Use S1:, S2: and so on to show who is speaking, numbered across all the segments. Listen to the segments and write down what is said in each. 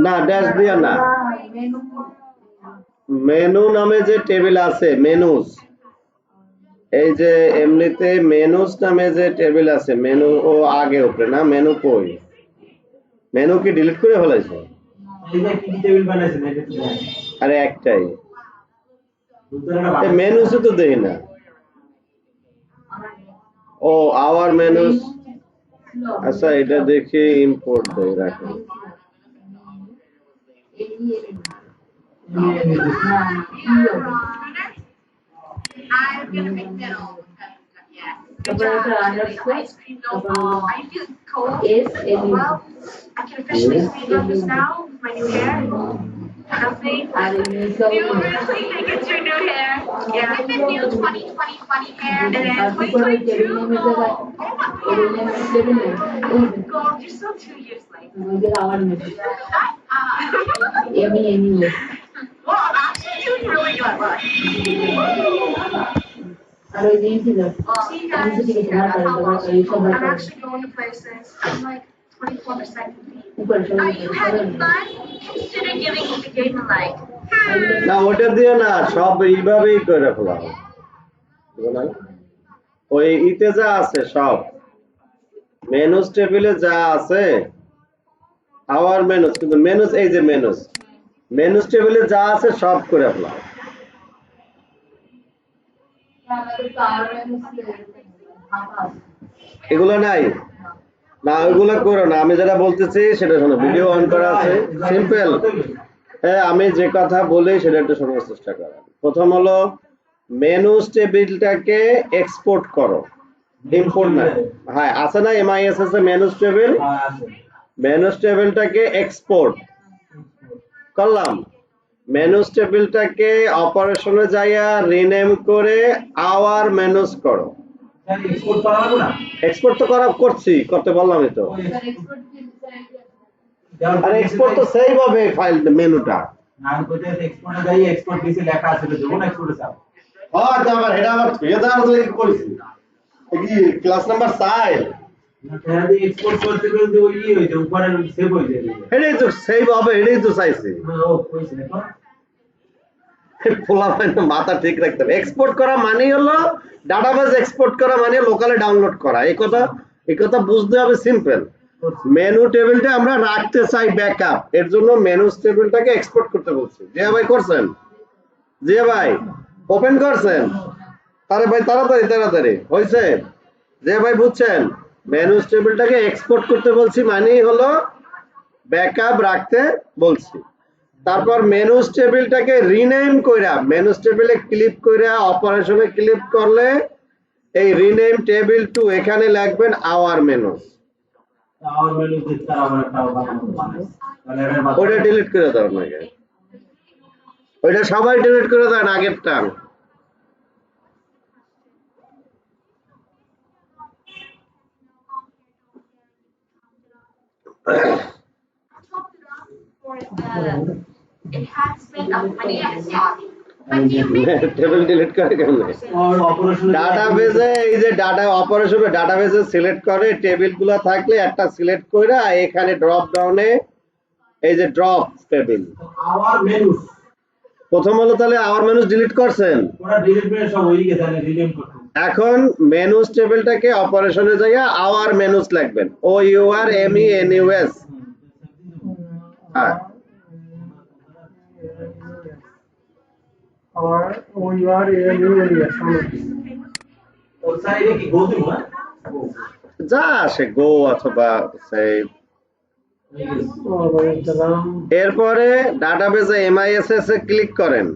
S1: না ড্যাশ দিয়া না, মেনু নামে যে টেবিল আছে মেনুস, এই যে এমনিতে মেনুস নামে যে টেবিল আছে, মেনু ও আগে উপরে না, মেনু কই, মেনু কি ডিলিট করে ফেলাইছো? আরে একটাই মেনুস তো দেই না। ও আওয়ার মেনুস, আচ্ছা এটা দেখে ইম্পোর্ট দেই, রাখো।
S2: I'm gonna make that all. Yeah. I feel cold. Well, I can officially speak up this now. My new hair. Nothing. You really think it's your new hair? Yeah. It's the new 2020 funny hair. And then 2022 gold. Oh my god. Gold, you're still 2 years late. Well, I'm actually doing really good. Look. See, guys, yeah, that's how well I'm actually going to places. I'm like 24% complete. Are you having fun? Consider giving the game a like.
S1: না ওটা দিও না, সব এইভাবেই করে ফেলাও। ওই ইতে যা আছে সব মেনুস টেবিলে যা আছে, আওয়ার মেনুস, কিন্তু মেনুস এই যে মেনুস, মেনুস টেবিলে যা আছে সব করে ফেলাও। এগুলো নাই না, ওইগুলো করো না, আমি যেটা বলতেছি সেটা শোনো, ভিডিও অন করা আছে, সিম্পল। হ্যাঁ আমি যে কথা বলি সেটা একটু শোনার চেষ্টা করো। প্রথম হলো মেনুস টেবিলটাকে এক্সপোর্ট করো, ইম্পোর্ট না। হ্যাঁ আছে না এমআইএস আছে মেনুস টেবিল, মেনুস টেবিলটাকে এক্সপোর্ট করলাম, মেনুস টেবিলটাকে অপারেশনে যাইয়া রিনেম করে আওয়ার মেনুস করো। এক্সপোর্ট তো করতে বললামই তো। আর এক্সপোর্ট তো সেভ হবে ফাইল মেনুটা।
S3: নাম কইতে এক্সপোর্টে যাই, এক্সপোর্ট দিছে লেখা আছে যখন এক্সপোর্টে যাও।
S1: হ্যাঁ আবার এটা আবার ফেদার ধরে কইছি। কি ক্লাস নাম্বার 4
S3: না তেরা দি এক্সপোর্ট করতে গেলে ওই হই যায়, উপরে সেভ হই যায়।
S1: এটাই তো সেভ হবে, এটাই তো চাইছি।
S3: ও কইছে দেখো,
S1: মাথা ঠিক রাখতে হবে। এক্সপোর্ট করা মানে হলো ডাটাবেস এক্সপোর্ট করা মানে লোকালে ডাউনলোড করা, এই কথা বুঝতে হবে। সিম্পল। মেনু টেবিলটা আমরা রাখতে চাই ব্যাকআপ, এর জন্য মেনুস টেবিলটাকে এক্সপোর্ট করতে বলছি। জিয়া ভাই করছেন? জিয়া ভাই ওপেন করছেন? আরে ভাই তাড়াতাড়ি হয়েছে? জিয়া ভাই বুঝছেন? মেনুস টেবিলটাকে এক্সপোর্ট করতে বলছি মানে হলো ব্যাকআপ রাখতে বলছি। তারপর মেনুস টেবিলটাকে রিনেম কইরা, মেনুস টেবিলে ক্লিক কইরা অপারেশনে ক্লিক করলে এই রিনেম টেবিল টু এখানে লিখবেন আওয়ার মেনুস।
S3: আওয়ার মেনু দিতে আবার একটা বানানো।
S1: ওটা ডিলিট করে দাও নাকি, ওইটা সবাই ডিলিট করে দেন আগেরটা।
S2: It has been a funny episode.
S1: Table delete করে কেমনে? ডাটাবেসে এই যে ডাটা অপারেশনে ডাটাবেসে সিলেক্ট করে টেবিলগুলো থাকলে একটা সিলেক্ট কইরা এখানে ড্রপ ডাউনে এই যে ড্রপ টেবিল
S3: আওয়ার মেনুস,
S1: প্রথম হলো তাহলে আওয়ার মেনুস ডিলিট করছেন,
S3: ওরা ডিলিট করে সব হয়ে গেছে, তাহলে রিনেম করতে।
S1: এখন মেনুস টেবিলটাকে অপারেশনে যাইয়া আওয়ার মেনুস লিখবেন, O U R M E N U S. হ্যাঁ
S4: और वो यूआर एएलयूएलएस
S3: ওর সাইডে কি গো দিব না?
S1: যা আসে গো অথবা সেই। এরপরে ডাটাবেসে এমআইএসএস এ ক্লিক করেন।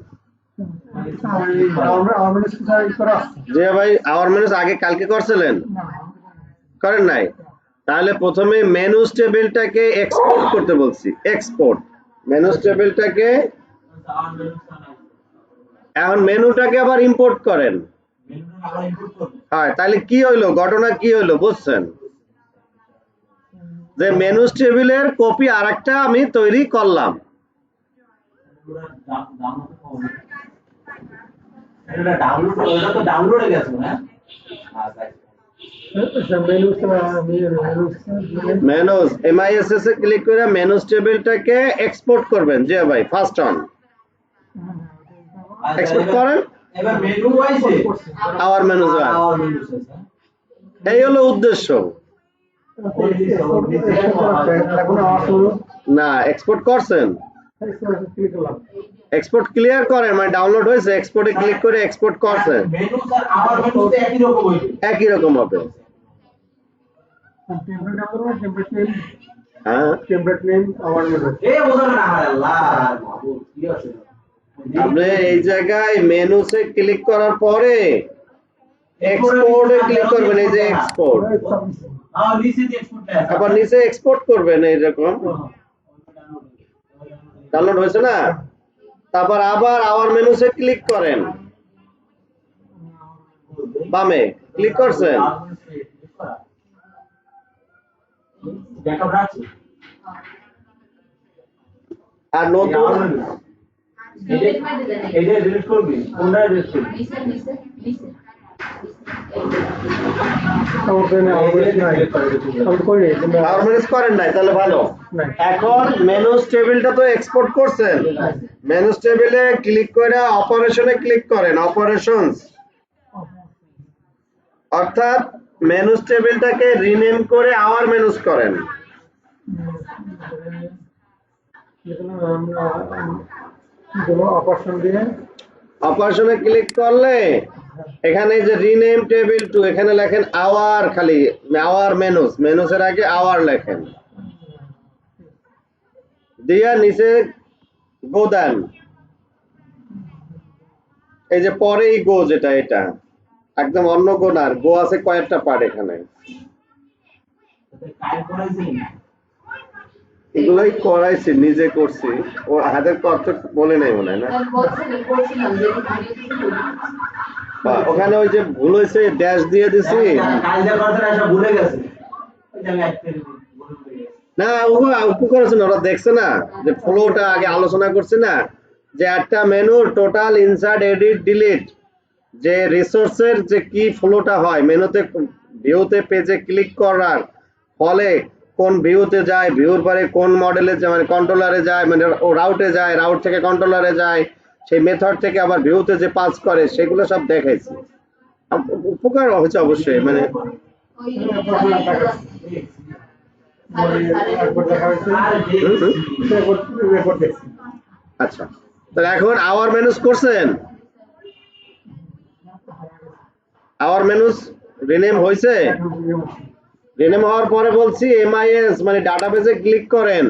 S1: যে ভাই আওয়ার মেনুস আগে কালকে করছিলেন? করেন নাই? তাহলে প্রথমে মেনুস টেবিলটাকে এক্সপোর্ট করতে বলছি, এক্সপোর্ট মেনুস টেবিলটাকে। এখন মেনুটাকে আবার ইম্পোর্ট করেন। হ্যাঁ তাহলে কি হইলো, ঘটনা কি হইলো বুঝছেন? যে মেনুস টেবিলের কপি আরেকটা আমি তৈরি করলাম।
S3: এটা ডাউনলোড, ওটা তো ডাউনলোডে গেছে না? আচ্ছা
S1: মেনুস MISS এ ক্লিক করে মেনুস টেবিলটাকে এক্সপোর্ট করবেন জি ভাই ফার্স্ট অন এক্সপোর্ট করেন
S3: এবার মেনু আইছে
S1: আওয়ার মেনুস
S3: আওয়ার মেনু আছে
S1: এই হলো উদ্দেশ্য
S4: এখন আওয়াজ হলো
S1: না এক্সপোর্ট করছেন
S4: ক্লিক করলাম
S1: এক্সপোর্ট ক্লিয়ার করেন মানে ডাউনলোড হয়েছে এক্সপোর্টে ক্লিক করে এক্সপোর্ট করছেন
S3: মেনু স্যার আওয়ার মেনু তো একই রকম হইবে
S1: একই রকম হবে
S4: টেমপ্লেট নাম্বার টেমপ্লেট নেম
S1: হ্যাঁ
S4: টেমপ্লেট নেম আওয়ার মেনু
S3: এ বোঝা না আল্লাহ মাহবুব কি আছে
S1: আপনি এই জায়গায় মেনুসে ক্লিক করার পরে এক্সপোর্টে ক্লিক করবেন এই যে এক্সপোর্ট
S3: নিচে যে এক্সপোর্টটা আছে
S1: আবার নিচে এক্সপোর্ট করবেন এইরকম ডাউনলোড হয়েছে না তারপর আবার আওয়ার মেনুসে ক্লিক করেন বামে ক্লিক করছেন
S3: ব্যাকআপ রাখছি
S1: আর নতুন
S3: এইটা ডিলিট করবি কোনটা ডিলিট করবি
S1: আওয়ার মেনুস করেন নাই তাহলে ভালো এখন মেনুস টেবিলটা তো এক্সপোর্ট করছেন মেনুস টেবিলে ক্লিক করে অপারেশনে ক্লিক করেন অপারেশনস অর্থাৎ মেনুস টেবিলটাকে রিনেম করে আওয়ার মেনুস করেন
S4: অপারেশন দিয়ে
S1: অপারেশনে ক্লিক করলে এখানে যে রিনেম টেবিল টু এখানে লেখেন আওয়ার খালি আওয়ার মেনুস মেনুসের আগে আওয়ার লেখেন দিয়া নিচে গো দেন এই যে পরেই গো যেটা এটা একদম অন্য গো না গো আছে কয়েকটা পার্ট এখানে
S3: কাজ করাইছেন
S1: এগুলোই করাইছি নিজে করছি ও হাতের কত বলে নাই মনে হয় না ওখানে ওই যে ভুল হয়েছে ড্যাশ দিয়ে দিছি
S3: কালকে করতে এসে ভুলে গেছে ওই যে আমি একটা ভুলে গেছি
S1: না উপু করেছে না ওরা দেখছে না যে ফ্লোটা আগে আলোচনা করছে না যে একটা menu total insert edit delete যে রিসোর্সের যে কি ফ্লোটা হয় মেনুতে ভিউতে পেজে ক্লিক করার ফলে কোন ভিউতে যায় ভিউর পরে কোন মডেলে যায় মানে কন্ট্রোলারে যায় মানে ও রাউটে যায় রাউট থেকে কন্ট্রোলারে যায় সেই মেথড থেকে আবার ভিউতে যে পাস করে সেগুলো সব দেখাইছি উপকার হয়েছে অবশ্যই মানে আচ্ছা তাহলে এখন আওয়ার মেনুস করছেন আওয়ার মেনুস রিনেম হয়েছে রিনেম হওয়ার পরে বলছি MIS মানে ডাটাবেসে ক্লিক করেন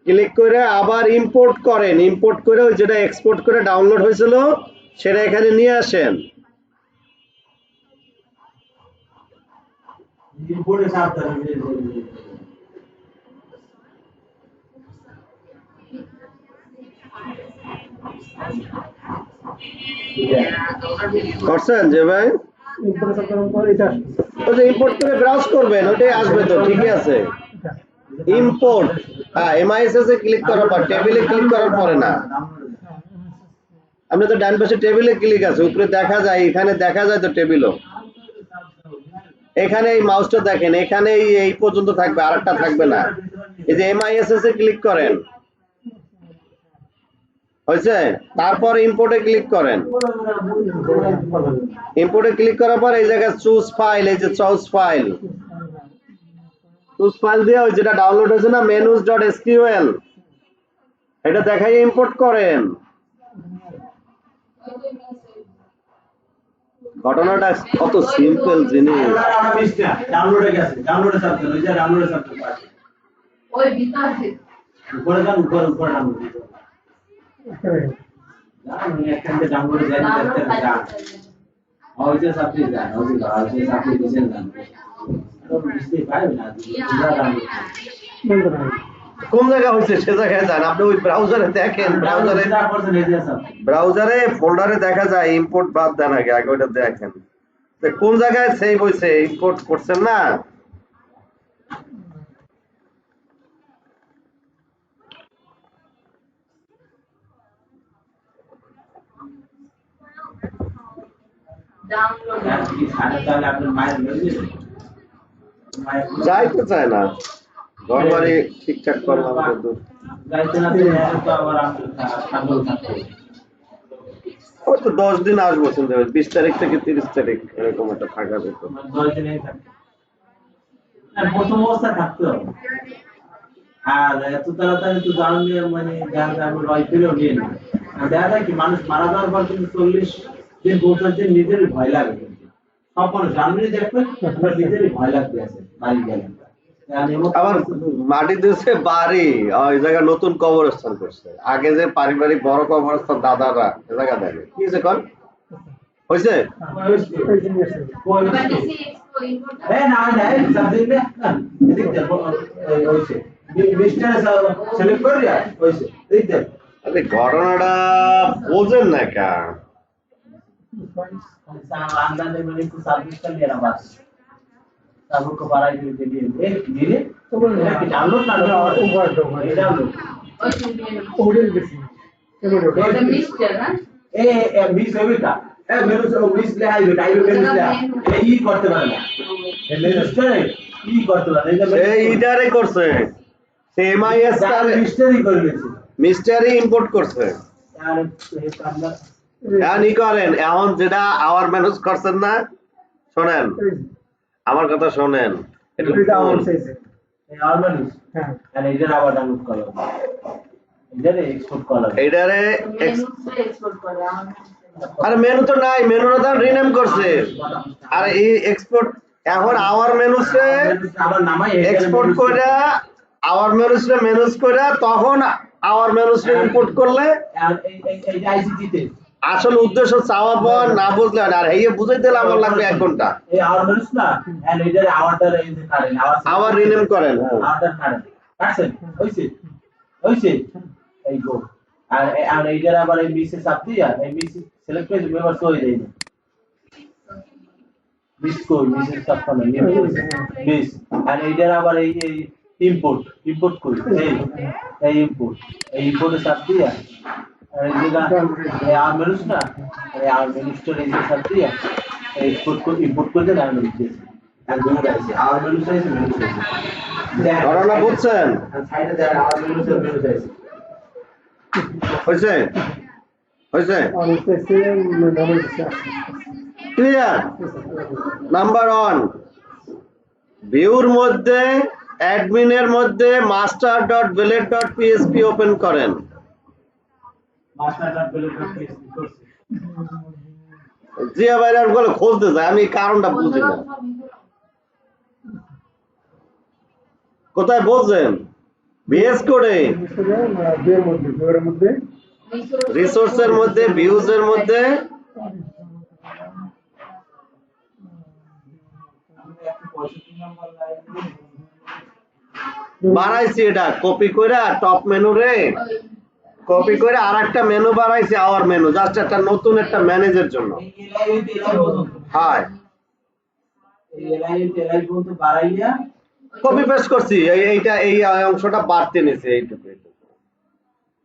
S1: ক্লিক করে আবার ইম্পোর্ট করেন ইম্পোর্ট করে ওই যেটা এক্সপোর্ট করে ডাউনলোড হয়েছিল সেটা এখানে নিয়ে আসেন
S3: ইম্পোর্টে সাবধান
S1: করছেন যে ভাই ওই যে ইম্পোর্ট করে ব্রাউজ করবেন ওটাই আসবে তো ঠিকই আছে ইম্পোর্ট হ্যাঁ MISS এ ক্লিক করার পর টেবিলে ক্লিক করার পরে না আপনি তো ডান পাশে টেবিলে ক্লিক আছে উপরে দেখা যায় এখানে দেখা যায় তো টেবিলও এখানে এই মাউসটা দেখেন এখানে এই পর্যন্ত থাকবে আরেকটা থাকবে না এই যে MISS এ ক্লিক করেন হয়েছে তারপর ইম্পোর্টে ক্লিক করেন ইম্পোর্টে ক্লিক করার পর এই জায়গায় চুজ ফাইল এই যে চুজ ফাইল দিয়ে ওই যেটা ডাউনলোড হয়েছে না menus.sql এটা দেখাই ইম্পোর্ট করেন ঘটনাটা কত সিম্পল জিনিস
S3: ডাউনলোডে গেছে ডাউনলোডে সাবধান ওই যে ডাউনলোডে সাবধান
S2: ওই ভিতরে
S3: উপরে যান উপরে ডাউনলোড এখান থেকে ডাউনলোডে যাই যান ওই যে সাবটি যান ওই যে সাবটি দিছেন যান বুঝতে পারবেন না
S1: কোন জায়গা হয়েছে সে জায়গায় যান আপনি ওই ব্রাউজারে দেখেন ব্রাউজারে ফোল্ডারে দেখা যায় ইম্পোর্ট বাদ দেন আগে আগে ওটা দেখেন কোন জায়গায় সেভ হয়েছে ইম্পোর্ট করছেন না
S3: আর কি সাড়ে তাহলে আপনার মায়ের লয়ে
S1: যাইতে চায় না, ঘর বাড়ি ঠিকঠাক করলাম কিন্তু
S3: যাইতে না তো আবার আপনার ছাগল থাকতে
S1: ওই তো 10 দিন আসবো শুনতে 20 তারিখ থেকে 30 তারিখ এরকম একটা থাকা যেত।
S3: 10 দিনেই থাকতে আর প্রথম অবস্থা থাকতে হবে। আর এত তাড়াতাড়ি তো জানলে মানে দেখা যায় আমরা রয় ফিরেও নিয়ে না। আর দেখা যায় কি মানুষ মারা যাওয়ার পর কিন্তু 40 দিন 50 দিন নিজেরই ভয় লাগে কিন্তু সব মানুষ জানলে দেখবে আপনার নিজেরই ভয় লাগতে আছে বাড়ি গেলে।
S1: আবার মাটি দিয়েছে বাড়ি ওই জায়গায় নতুন কবরস্থান করছে, আগে যে পারিবারিক বড় কবরস্থান দাদারা এ জায়গা দেখে কি হয়েছে কন হয়েছে
S3: হ্যাঁ না না সাবজেক্ট না এদিক দেখো হইছে মিস্টার সেলেক্ট করে দিয়া হইছে এদিক দেখ
S1: আরে ঘটনাটা বোঝেন না কা
S3: अंदाजे में कुछ सर्विस कर लिया ना बस सब को पढ़ाई के लिए एक धीरे तो कि डाउनलोड ना डाउनलोड
S4: ওডিএল বেশি
S3: ए मिस होगा ए मेरे से मिस ले आई बेटा आई मेरे से ए ई करते পারে না এ মিস্টার ই করতে পারে না
S1: সে ইডারে করছে, সে এমআইএস তার
S3: মিস্টারই করে দিয়েছে
S1: মিস্টারি ইম্পোর্ট করছে।
S3: আর এই কামনা
S1: এখন ই করেন, এখন যেটা আওয়ার ম্যানেজ করছেন না, শোনেন আমার কথা শোনেন, এটা
S4: এটা আমার চাইছে।
S3: এই আর মানুষ
S4: হ্যাঁ
S3: আর এইটার আবার ডাউনলোড করা এটারে এক্সপোর্ট করা
S1: এইটারে আরে মেনু তো নাই, মেনুটা তো রিনেম করছে, আর এই এক্সপোর্ট এখন আওয়ার মেনুসে
S3: আবার নামাই
S1: এক্সপোর্ট কইরা আওয়ার মেনুসে ম্যানেজ কইরা তখন আওয়ার মেনুসে ইম্পোর্ট করলে
S3: আর এই আইসিটি তে
S1: আসল উদ্দেশ্য চাওয়া পাওয়া না বুঝলে হয় না। আর এই বুঝাই দিলে আমার লাগবে 1 ঘন্টা।
S3: এই আর মানুষ না এন্ড এইটারে আওয়ারটার এই যে কারেন
S1: আবার রিনেম করেন।
S3: আওয়ারটার কারেন কাটছেন হইছে এই গো আর এইটার আবার এই মিসে চাপ দিয়া এই মিস সিলেক্ট করে মেম্বার সই দেই না মিস কই মিসে চাপ করলে মিস আর এইটার আবার এই ইম্পোর্ট করি এই ইম্পোর্টে চাপ দিয়া আর এই জায়গা এই আর মানুষ না এই আর মানুষটার এই যে চাপ দিয়া ইম্পোর্ট করে দেন আর মানুষ আর দুটো আছে আর মানুষ আছে
S1: ঘটনা বুঝছেন?
S3: সাইডে দেন আর মানুষের মানুষ আছে
S1: হয়েছে হয়েছে
S4: আর চাইছে নাম্বার দিছে
S1: ক্লিয়ার। নাম্বার 1 ভিউর মধ্যে অ্যাডমিনের মধ্যে master.billet.php ওপেন করেন।
S3: মাস্টার.billet.php করছি
S1: জিয়া ভাইরা বলে খুঁজতে যায়, আমি কারণটা বুঝি না কোথায় বলছেন ভিএস কোডে
S4: বিয়ের মধ্যে বিয়ের মধ্যে
S1: রিসোর্সের মধ্যে ভিউজের মধ্যে বানাইছি, এটা কপি করে টপ মেনু রে কপি করে আরেকটা মেনু বানাইছি, আওয়ার মেনু, জাস্ট একটা নতুন একটা ম্যানেজের জন্য। হ্যাঁ কপি পেস্ট করছি, এইটা এই অংশটা বাড়তে নিছে, এইটুকু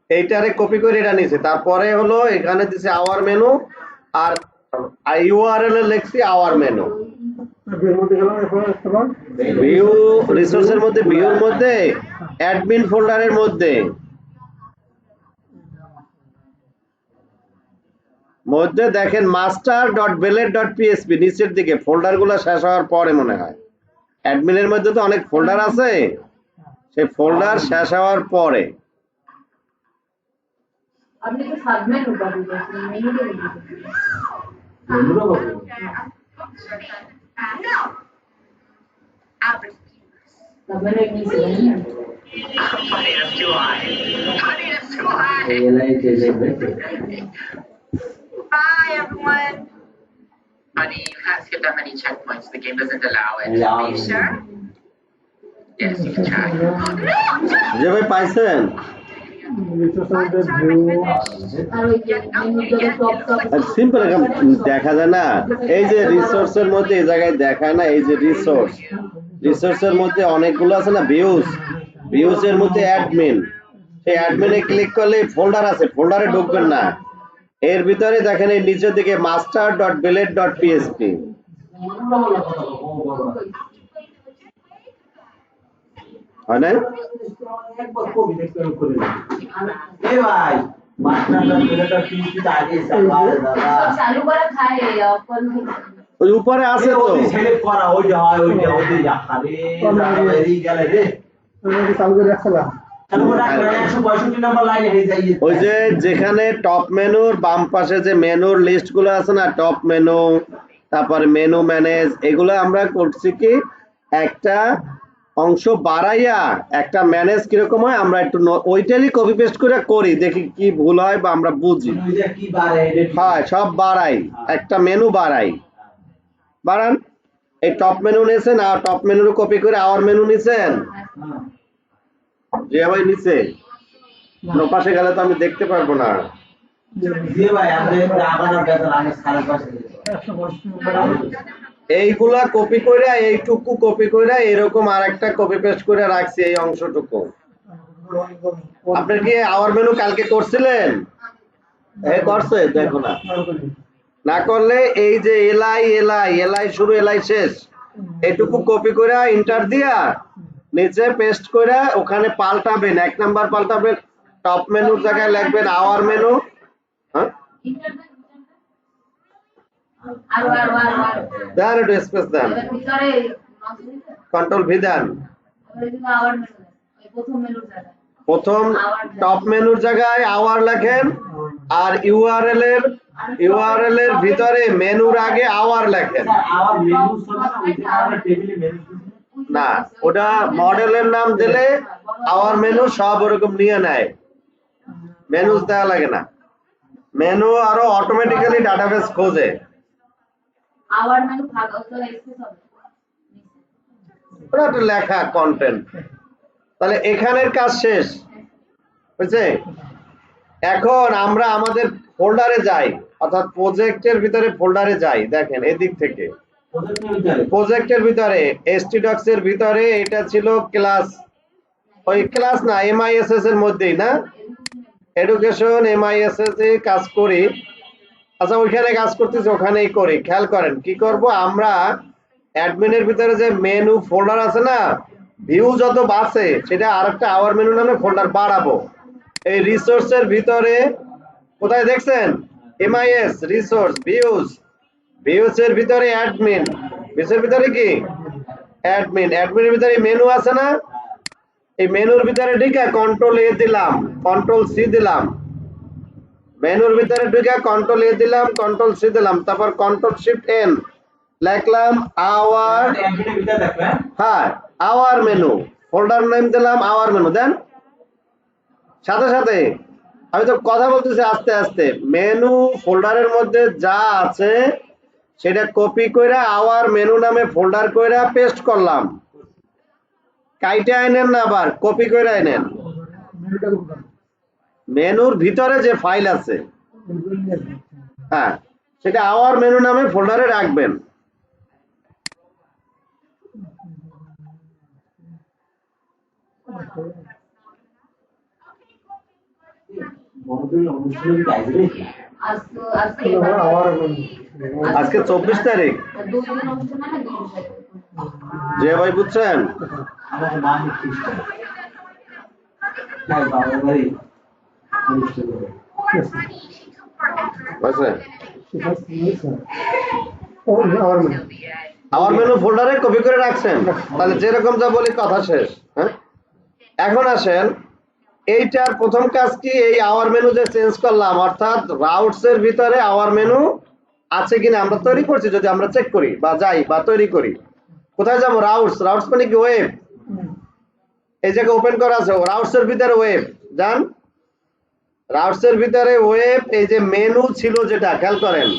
S1: এইটারে কপি করে এটা নিছে, তারপরে হলো এখানে দিছে আওয়ার মেনু আর ইউআরএল এ লিখছি আওয়ার মেনু।
S4: বিয়ের মধ্যে গেলাম এখন একটা
S1: ভিউ রিসোর্সের মধ্যে ভিউর মধ্যে অ্যাডমিন ফোল্ডারের মধ্যে দেখেন master.billet.php নিচের দিকে ফোল্ডারগুলো শেষ হওয়ার পরে মনে হয় অ্যাডমিনের মধ্যে তো অনেক ফোল্ডার আছে, সেই ফোল্ডার শেষ হওয়ার পরে
S5: আপনি তো সাবমেনু উপাধি দিয়েছেন মেনু দিয়ে
S2: No. Albert.
S5: সাবমেনু নিয়েছেন
S2: Honey, that's too high. Honey, that's too high. Bye, everyone. Honey, you can't skip that many checkpoints. The game doesn't allow it. Are you sure? Yes, you can try. No!
S1: যে ভাই পাইছেন
S4: রিসোর্সের মধ্যে view
S5: আর ওই মেনুতে top top
S1: simple দেখা যায় না, এই যে রিসোর্সের মধ্যে এই জায়গায় দেখায় না, এই যে রিসোর্সের মধ্যে অনেকগুলো আছে না, ভিউজের মধ্যে অ্যাডমিন, সেই অ্যাডমিনে ক্লিক করলে ফোল্ডার আছে, ফোল্ডারে ঢুকবেন না, এর ভিতরে দেখেন এই নিচের দিকে master.billet.php হয় না?
S3: একবার কবি দেখতে করে এ ভাই মাস্টারটা ছেলেটা পিসি আগে চালায় দাদা
S5: সব চালু করে খায় অকল
S1: ওই উপরে আছে তো
S3: ওই ছেলে করা ওই যে হয় ওই যে ওই যা খাবে এই গেলে রে
S4: আমি চালু করে রাখছিলাম।
S3: তাহলে ওটা 162 নাম্বার লাইনে হয়ে যায়
S1: ওই যে যেখানে টপ মেনুর বাম পাশে যে মেনুর লিস্ট গুলো আছে না, টপ মেনু, তারপরে মেনু ম্যানেজ, এগুলো আমরা করছি কি একটা অংশ বাড়াইয়া একটা ম্যানেজ কিরকম হয় আমরা একটু ওইটারই কপি পেস্ট করে করি, দেখি কি ভুল হয় বা আমরা বুঝি।
S3: ওই যে কি বারে
S1: হ্যাঁ সব বাড়াই, একটা মেনু বাড়াই, বাড়ান। এই টপ মেনু নিয়েছেন আর টপ মেনুর কপি করে আওয়ার মেনু নিছেন, যে ভাই নিচে পাশে গেলে তো আমি দেখতে পারবো না।
S3: জি ভাই আমরা আবার বেতন আমি সারা পাশে
S4: 152
S1: এইগুলা কপি করে এইটুকু কপি করে এরকম আরেকটা কপি পেস্ট করে রাখছি এই অংশটুকু। আপনার কি আওয়ার মেনু কালকে করছিলেন? এই করছে, দেখো না, না করলে এই যে এলআই এলআই এলআই শুরু এলআই শেষ এইটুকু কপি করে ইন্টার দিয়া নিচে পেস্ট করে ওখানে পাল্টাবেন, 1 নাম্বার পাল্টাবেন, টপ মেনুর জায়গায় লিখবেন আওয়ার মেনু। হ্যাঁ দেন একটু স্পেস দেন,
S5: ভিতরে
S1: কন্ট্রোল ভি দেন।
S5: আওয়ার মেনু প্রথম মেনুর জায়গায়
S1: প্রথম টপ মেনুর জায়গায় আওয়ার লেখেন আর ইউআরএল এর ভিতরে মেনুর আগে আওয়ার লেখেন।
S3: আবার মেনু সব ওই যে আমরা টেবিলে মেনু
S1: না ওটা মডেলের নাম দিলে আওয়ার মেনু সব ওরকম নিয়ে নেয়, মেনুস দেওয়া লাগে না। মেনু আরো অটোমেটিক্যালি ডাটাবেস খোঁজে।
S5: আওয়ার মেনু ভাগ তো এক্সেস হবে
S1: ওটা একটা লেখা কন্টেন্ট। তাহলে এখানের কাজ শেষ বুঝছে? এখন আমরা আমাদের ফোল্ডারে যাই, অর্থাৎ প্রজেক্টের ভিতরে ফোল্ডারে যাই। দেখেন এদিক থেকে প্রজেক্টের ভিতরে htdocs এর ভিতরে এটা ছিল ক্লাস, ওই ক্লাস না MISS এর মধ্যেই না, এডুকেশন MISS এ কাজ করি। আচ্ছা ওইখানে কাজ করতেছি, ওখানেই করি। খেয়াল করেন কি করব আমরা, অ্যাডমিনের ভিতরে যে মেনু ফোল্ডার আছে না, ভিউ যত বাড়ছে সেটা আরেকটা আওয়ার মেনু নামে ফোল্ডার বাড়াবো। এই রিসোর্সের ভিতরে কোথায় দেখছেন MIS রিসোর্স ভিউজ এর ভিতরে অ্যাডমিন, ভিউজের ভিতরে কি অ্যাডমিন, অ্যাডমিনের ভিতরে মেনু আছে না, এই মেনুর ভিতরে ঢুকে কন্ট্রোল এ দিলাম, কন্ট্রোল সি দিলাম, মেনুর ভিতরে ঢুকে কন্ট্রোল এ দিলাম, কন্ট্রোল সি দিলাম, তারপর কন্ট্রোল শিফট এন লিখলাম আওয়ার,
S3: এমপিটা ভিতরে দেখবেন
S1: হ্যাঁ আওয়ার মেনু, ফোল্ডার নেম দিলাম আওয়ার মেনু। দেন সাথে সাথে আমি তো কথা বলতেছি আস্তে আস্তে, মেনু ফোল্ডারের মধ্যে যা আছে সেটা কপি করে আওয়ার মেনু নামে ফোল্ডার করে পেস্ট করলাম। কাইটে আইনেন না, আবার কপি করে আইনেন। মেনুর ভিতরে যে ফাইল আছে হ্যাঁ সেটা আওয়ার মেনু নামে ফোল্ডারে রাখবেন।
S3: বড়দের অনুষ্ঠানের কাজে রেখে
S5: আজকে
S1: আজকে 24 তারিখ,
S5: 2 দিন অনুষ্ঠান মানে 2 দিন
S1: যে ভাই বুঝছেন?
S3: আমার নাম খ্রিস্টান তাই বাবা বাড়ি অনুষ্ঠান করে
S1: বুঝছেন?
S4: আওয়ার
S1: আওয়ার মেনু ফোল্ডারে কপি করে রাখছেন, তাহলে যেরকম যা বলি কথা শেষ। হ্যাঁ এখন আসেন, এইটার প্রথম কাজ কি, এই আওয়ার মেনু যে চেঞ্জ করলাম, অর্থাৎ রাউটস এর ভিতরে আওয়ার মেনু আছে কিনা আমরা তৈরি করছি, যদি আমরা চেক করি বা যাই বা তৈরি করি, কোথায় যাব? রাউটস, রাউটস মানে কি ওয়েব, এই জায়গায় ওপেন করা আছে রাউটস এর ভিতরে ওয়েব। যান রাউটস এর ভিতরে ওয়েব, এই যে মেনু ছিল যেটা খেয়াল করেন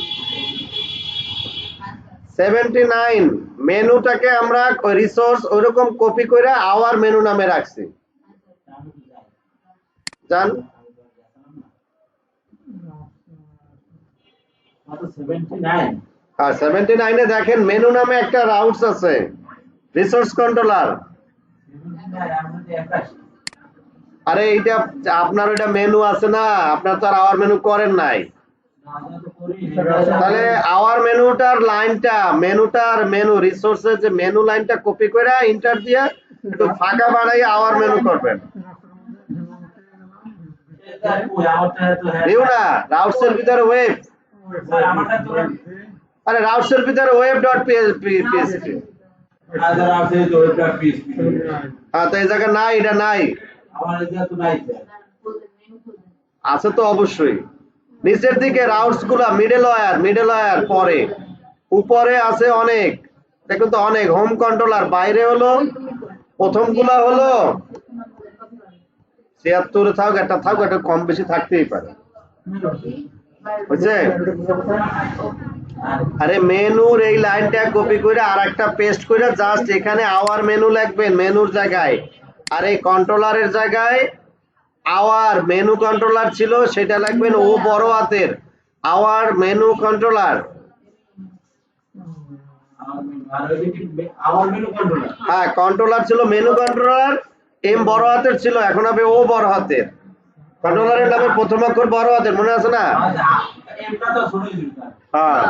S1: 79 মেনুটাকে আমরা রিসোর্স ওইরকম কপি করে আওয়ার মেনু নামে রাখছি। যান
S3: মাত্র 79
S1: আর 79 এ দেখেন মেনু নামে একটা রাউটস আছে, রিসোর্স কন্ট্রোলার। আরে এইটা আপনার ওইটা মেনু আছে না, আপনার তো আর আওয়ার মেনু করেন নাই, তাহলে আওয়ার মেনু রিসোর্সের যে মেনু লাইনটা কপি করে এন্টার দিয়ে একটু ফাঁকা বানাই আওয়ার মেনু করবেন। নিউ না রাউটস এর ভিতরে ওয়েব, আরে রাউটস এর ভিতরে ওয়েব ডট পিএসপি। হ্যাঁ তো এই জায়গা নাই, এটা নাই, আছে তো অবশ্যই। নিচের দিকে রাউটস গুলা মিডল ওয়্যার পরে, উপরে আছে অনেক, দেখুন তো অনেক। হোম কন্ট্রোলার বাইরে হলো প্রথম গুলা হলো 76 থাক, একটা কম বেশি থাকতেই পারে, বুঝছে? আরে মেনুর এই লাইনটা কপি করে আর একটা পেস্ট করে জাস্ট এখানে আওয়ার মেনু লিখবেন মেনুর জায়গায়, আর এই কন্ট্রোলারের জায়গায় আওয়ার মেনু কন্ট্রোলার ছিল সেটা লিখবেন ও বড় হাতের আওয়ার মেনু কন্ট্রোলার। হ্যাঁ কন্ট্রোলার ছিল মেনু কন্ট্রোলার, এম বড় হাতের ছিল, এখন হবে ও বড় হাতের। কন্ট্রোলারের নামে প্রথম অক্ষর বড় হাতের, মনে আছে না? হ্যাঁ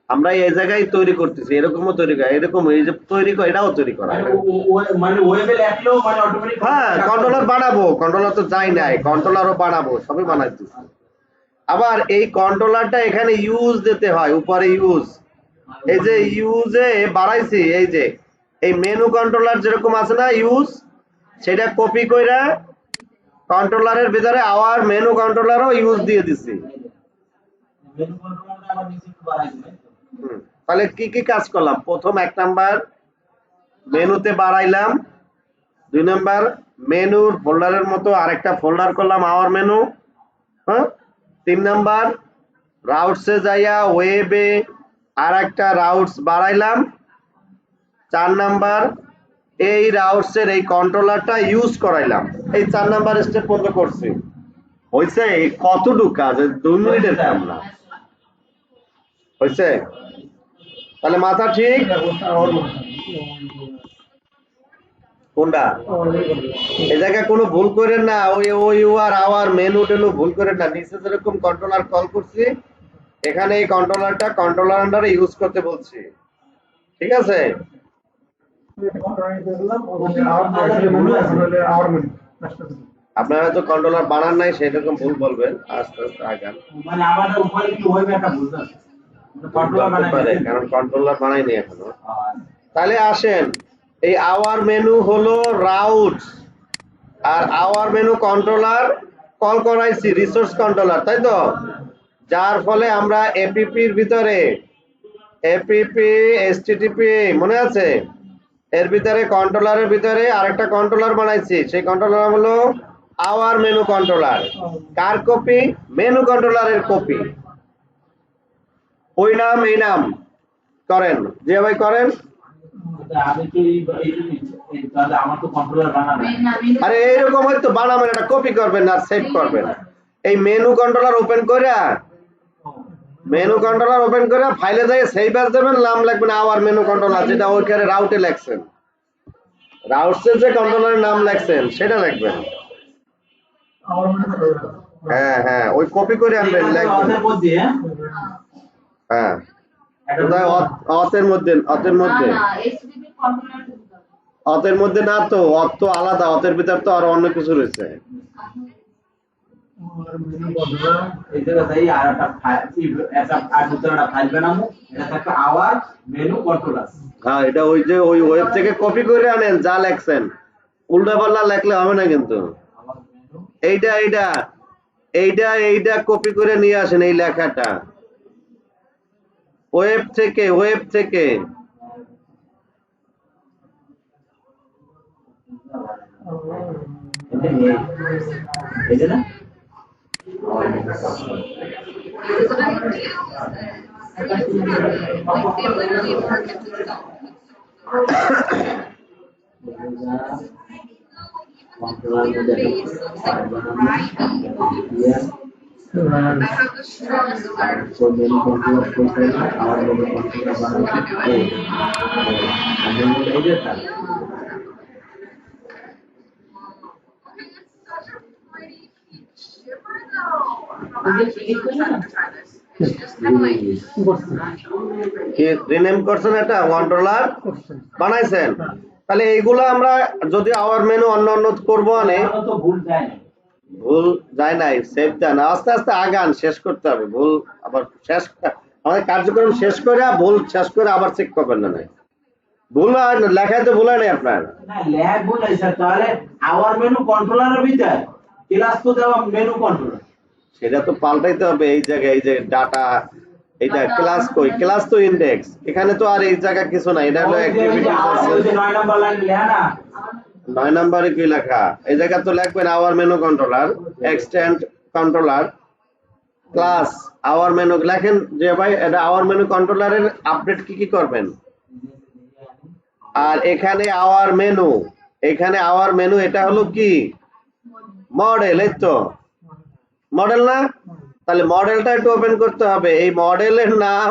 S1: আমরা এই জায়গায় তৈরি করতেছি, এরকমও তৈরি করা, এরকম এই যে তৈরি করা, এটাও তৈরি করা। হ্যাঁ কন্ট্রোলার বানাবো, কন্ট্রোলার তো যাই নাই, কন্ট্রোলারও বানাবো, সবই বানাইতেছি। আবার এই কন্ট্রোলারটা এখানে ইউজ দিতে হয়, উপরে ইউজ, এই যে ইউজে বাড়াইছি, এই যে এই মেনু কন্ট্রোলার যেরকম আছে না ইউজ, সেটা কপি কইরা কন্ট্রোলারের ভিতরে আওয়ার মেনু কন্ট্রোলারও ইউজ দিয়ে দিছি। তাহলে কি কি কাজ করলাম? প্রথম 1 নাম্বার মেনুতে বাড়াইলাম, 2 নাম্বার মেনুর ফোল্ডারের মতো আরেকটা ফোল্ডার করলাম আওয়ার মেনু, হ্যাঁ 3 নাম্বার রাউটসে যাইয়া ওয়েবে আর একটা রাউটস বাড়াইলাম, 4 নাম্বার এই রাউটসের এই কন্ট্রোলারটা ইউজ করাইলাম। এই 4 নাম্বার স্টেপ পর্যন্ত করছি, হইছে? কতটুকু কাজ? 2 মিনিটের কাম না, হইছে? তাহলে মাথা ঠিক কোনটা? এই জায়গায় কোনো ভুল করেন না, ওই আর আওয়ার মেনু টেনু ভুল করেন না। নিচে যেরকম কন্ট্রোলার কল করছি, এখানে এই কন্ট্রোলারটা কন্ট্রোলার আন্ডারে ইউজ করতে বলছি, ঠিক আছে? আপনারা তো কন্ট্রোলার বানান নাই, সেরকম ভুল বলবেন, আস্তে আস্তে আগান। কারণ কন্ট্রোলার বানাইনি এখনো। তাহলে আসেন, এই আওয়ার মেনু হলো route, R our menu controller call করাইছি রিসোর্স কন্ট্রোলার, তাই তো? যার ফলে আমরা এপিপির ভিতরে এপিপি এসটিটিপি মনে আছে, এর ভিতরে কন্ট্রোলারের ভিতরে আরেকটা কন্ট্রোলার বানাইছি, সেই কন্ট্রোলার হলো আওয়ার মেনু কন্ট্রোলার। কার কপি? মেনু কন্ট্রোলারের কপি। ওই নাম এই নাম করেন, যেভাবে করেন। আরে এইরকম হয়তো বানাবেন, এটা কপি করবেন আর সেভ করবেন। এই মেনু কন্ট্রোলার ওপেন করে ফাইলে যাই সেভ অ্যাজ দেবেন, নাম লিখবেন আওয়ার মেনু কন্ট্রোলার, যেটা ওইখানে রাউটে লিখছেন, রাউটসের যে কন্ট্রোলারের নাম লিখছেন সেটা লিখবেন। হ্যাঁ হ্যাঁ ওই কপি করে আনবেন, লিখবেন। হ্যাঁ অতের মধ্যে না তো, অত তো আলাদা, অতের ভিতর তো আরো অন্য কিছু রয়েছে। হ্যাঁ এটা ওই যে ওই ওয়েব থেকে কপি করে আনেন, যা লেখছেন উল্টা পাল্টা লেখলে হবে না কিন্তু। এইটা কপি করে নিয়ে আসেন, এই লেখাটা ওয়েব থেকে কি রিনেম করছেন, এটা কন্ট্রোলার
S4: করছেন।
S1: বানাইছেন? তাহলে এইগুলো আমরা যদি আওয়ার মেনু অন্য অন্য করবো অনেক
S3: এখনো তো ভুল যায় না।
S1: ভুল যায় নাই, সেভ দেন, আস্তে আস্তে আগান, শেষ করতে হবে। ভুল আবার শেষ, আমাদের কার্যক্রম শেষ করে ভুল শেষ করে আবার চেক করবেন না। ভুল আর লেখায় তো ভুল হয় নাই আপনার।
S3: না ল্যাগ ভুল আছে স্যার, তাহলে আওয়ার মেনু কন্ট্রোলারের ভিতর ক্লাস তো দেওয়া মেনু কন্ট্রোলার।
S1: সেটা তো পাল্টাইতে হবে। এই জায়গায় এই যে ডাটা, এটা ক্লাস কই, ক্লাস তো ইন্ডেক্স, এখানে তো আর এই জায়গা কিছু নাই, এটা হলো অ্যাক্টিভিটি।
S3: 9 নাম্বার লাইন লেখা না,
S1: 9 নম্বরে কি লেখা? এই জায়গা তো লিখবেন our menu controller, extend controller, class our menu লেখেন যে ভাই এটা আওয়ার মেনু কন্ট্রোলারের আপডেট কি কি করবেন। আর এখানে আওয়ার মেনু, এখানে আওয়ার মেনু, এটা হলো কি মডেল, এই তো মডেল না? তাহলে মডেলটা একটু ওপেন করতে হবে। এই মডেলের নাম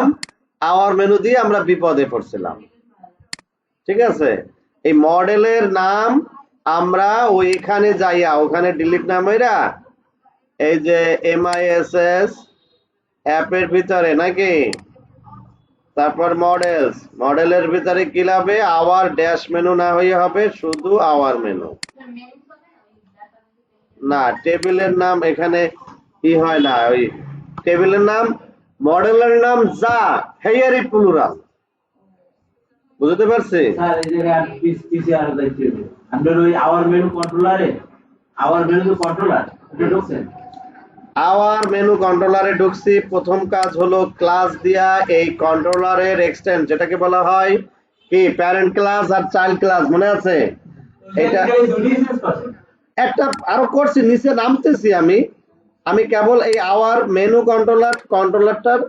S1: আওয়ার মেনু দিয়ে আমরা বিপদে পড়ছিলাম, ঠিক আছে? এই মডেলের নাম আমরা ওইখানে যাইয়া ওখানে ডিলিট নাম হইরা এই যে MISS অ্যাপের ভিতরে নাকি, তারপর মডেলস, মডেলের ভিতরে কি লাগবে? আওয়ার ড্যাশ মেনু না হয়ে হবে শুধু আওয়ার মেনু। না, টেবিলের নাম এখানে কি হয় না, ওই টেবিলের নাম, মডেলের নাম যা হেয়ারি প্লুরাল, বুঝতে পারছি?
S3: স্যার এই জায়গায় পিসি আর দাইতে হবে আপনার ওই আওয়ার মেনু কন্ট্রোলারে, আওয়ার মেনু তো কন্ট্রোলার এটা ঢুকছেন।
S1: আওয়ার মেনু কন্ট্রোলারে ঢুকছি। প্রথম কাজ হলো ক্লাস দিয়া এই কন্ট্রোলারের এক্সটেন্ড, যেটাকে বলা হয় কি প্যারেন্ট ক্লাস আর চাইল্ড ক্লাস, মনে আছে? এটা একটা আরো করছি, নিচে নামতেছি আমি কেবল এই আওয়ার মেনু কন্ট্রোলারটার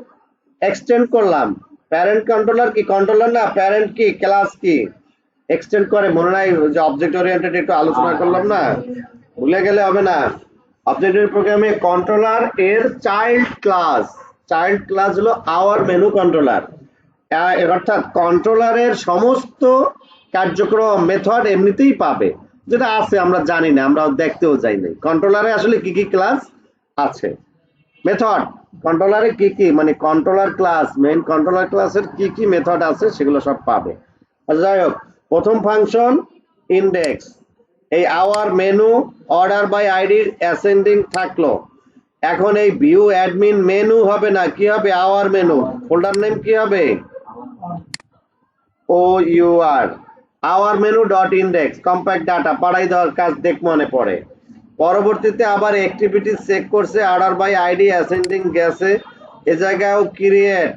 S1: এক্সটেন্ড করলাম। প্যারেন্ট কন্ট্রোলার কি কন্ট্রোলার না, প্যারেন্ট কি ক্লাস কি এক্সটেন্ড করে, মনে নাই? যে অবজেক্ট ওরিয়েন্টেড একটু আলোচনা করলাম না, ভুলে গেলে হবে না। অবজেক্ট প্রোগ্রামে কন্ট্রোলার এর চাইল্ড ক্লাস হলো আওয়ার মেনু কন্ট্রোলার, অর্থাৎ কন্ট্রোলারের সমস্ত কার্যক্রম মেথড এমনিতেই পাবে, যেটা আছে আমরা জানি না, আমরা দেখতেও যাই নাই। কন্ট্রোলারে আসলে কি কি ক্লাস আছে, মেথড কন্ট্রোলারে কি কি, মানে কন্ট্রোলার ক্লাস, মেইন কন্ট্রোলার ক্লাসের কি কি মেথড আছে সেগুলো সব পাবে। যাই হোক, প্রথম ফাংশন ইন্ডেক্স, এই আওয়ার মেনু অর্ডার বাই আইডির অ্যাসেন্ডিং থাকলো। এখন এই ভিউ অ্যাডমিন মেনু হবে না, কি হবে? Hour menu. ফোল্ডার নেম কি হবে? OUR our menu dot index, compact data পাড়াই দেওয়ার কাজ দেখ মনে পড়ে। পরবর্তীতে আবার অ্যাক্টিভিটি চেক করছে, অর্ডার বাই আইডি অ্যাসেন্ডিং গেছে, এ জায়গায়ও ক্রিয়েট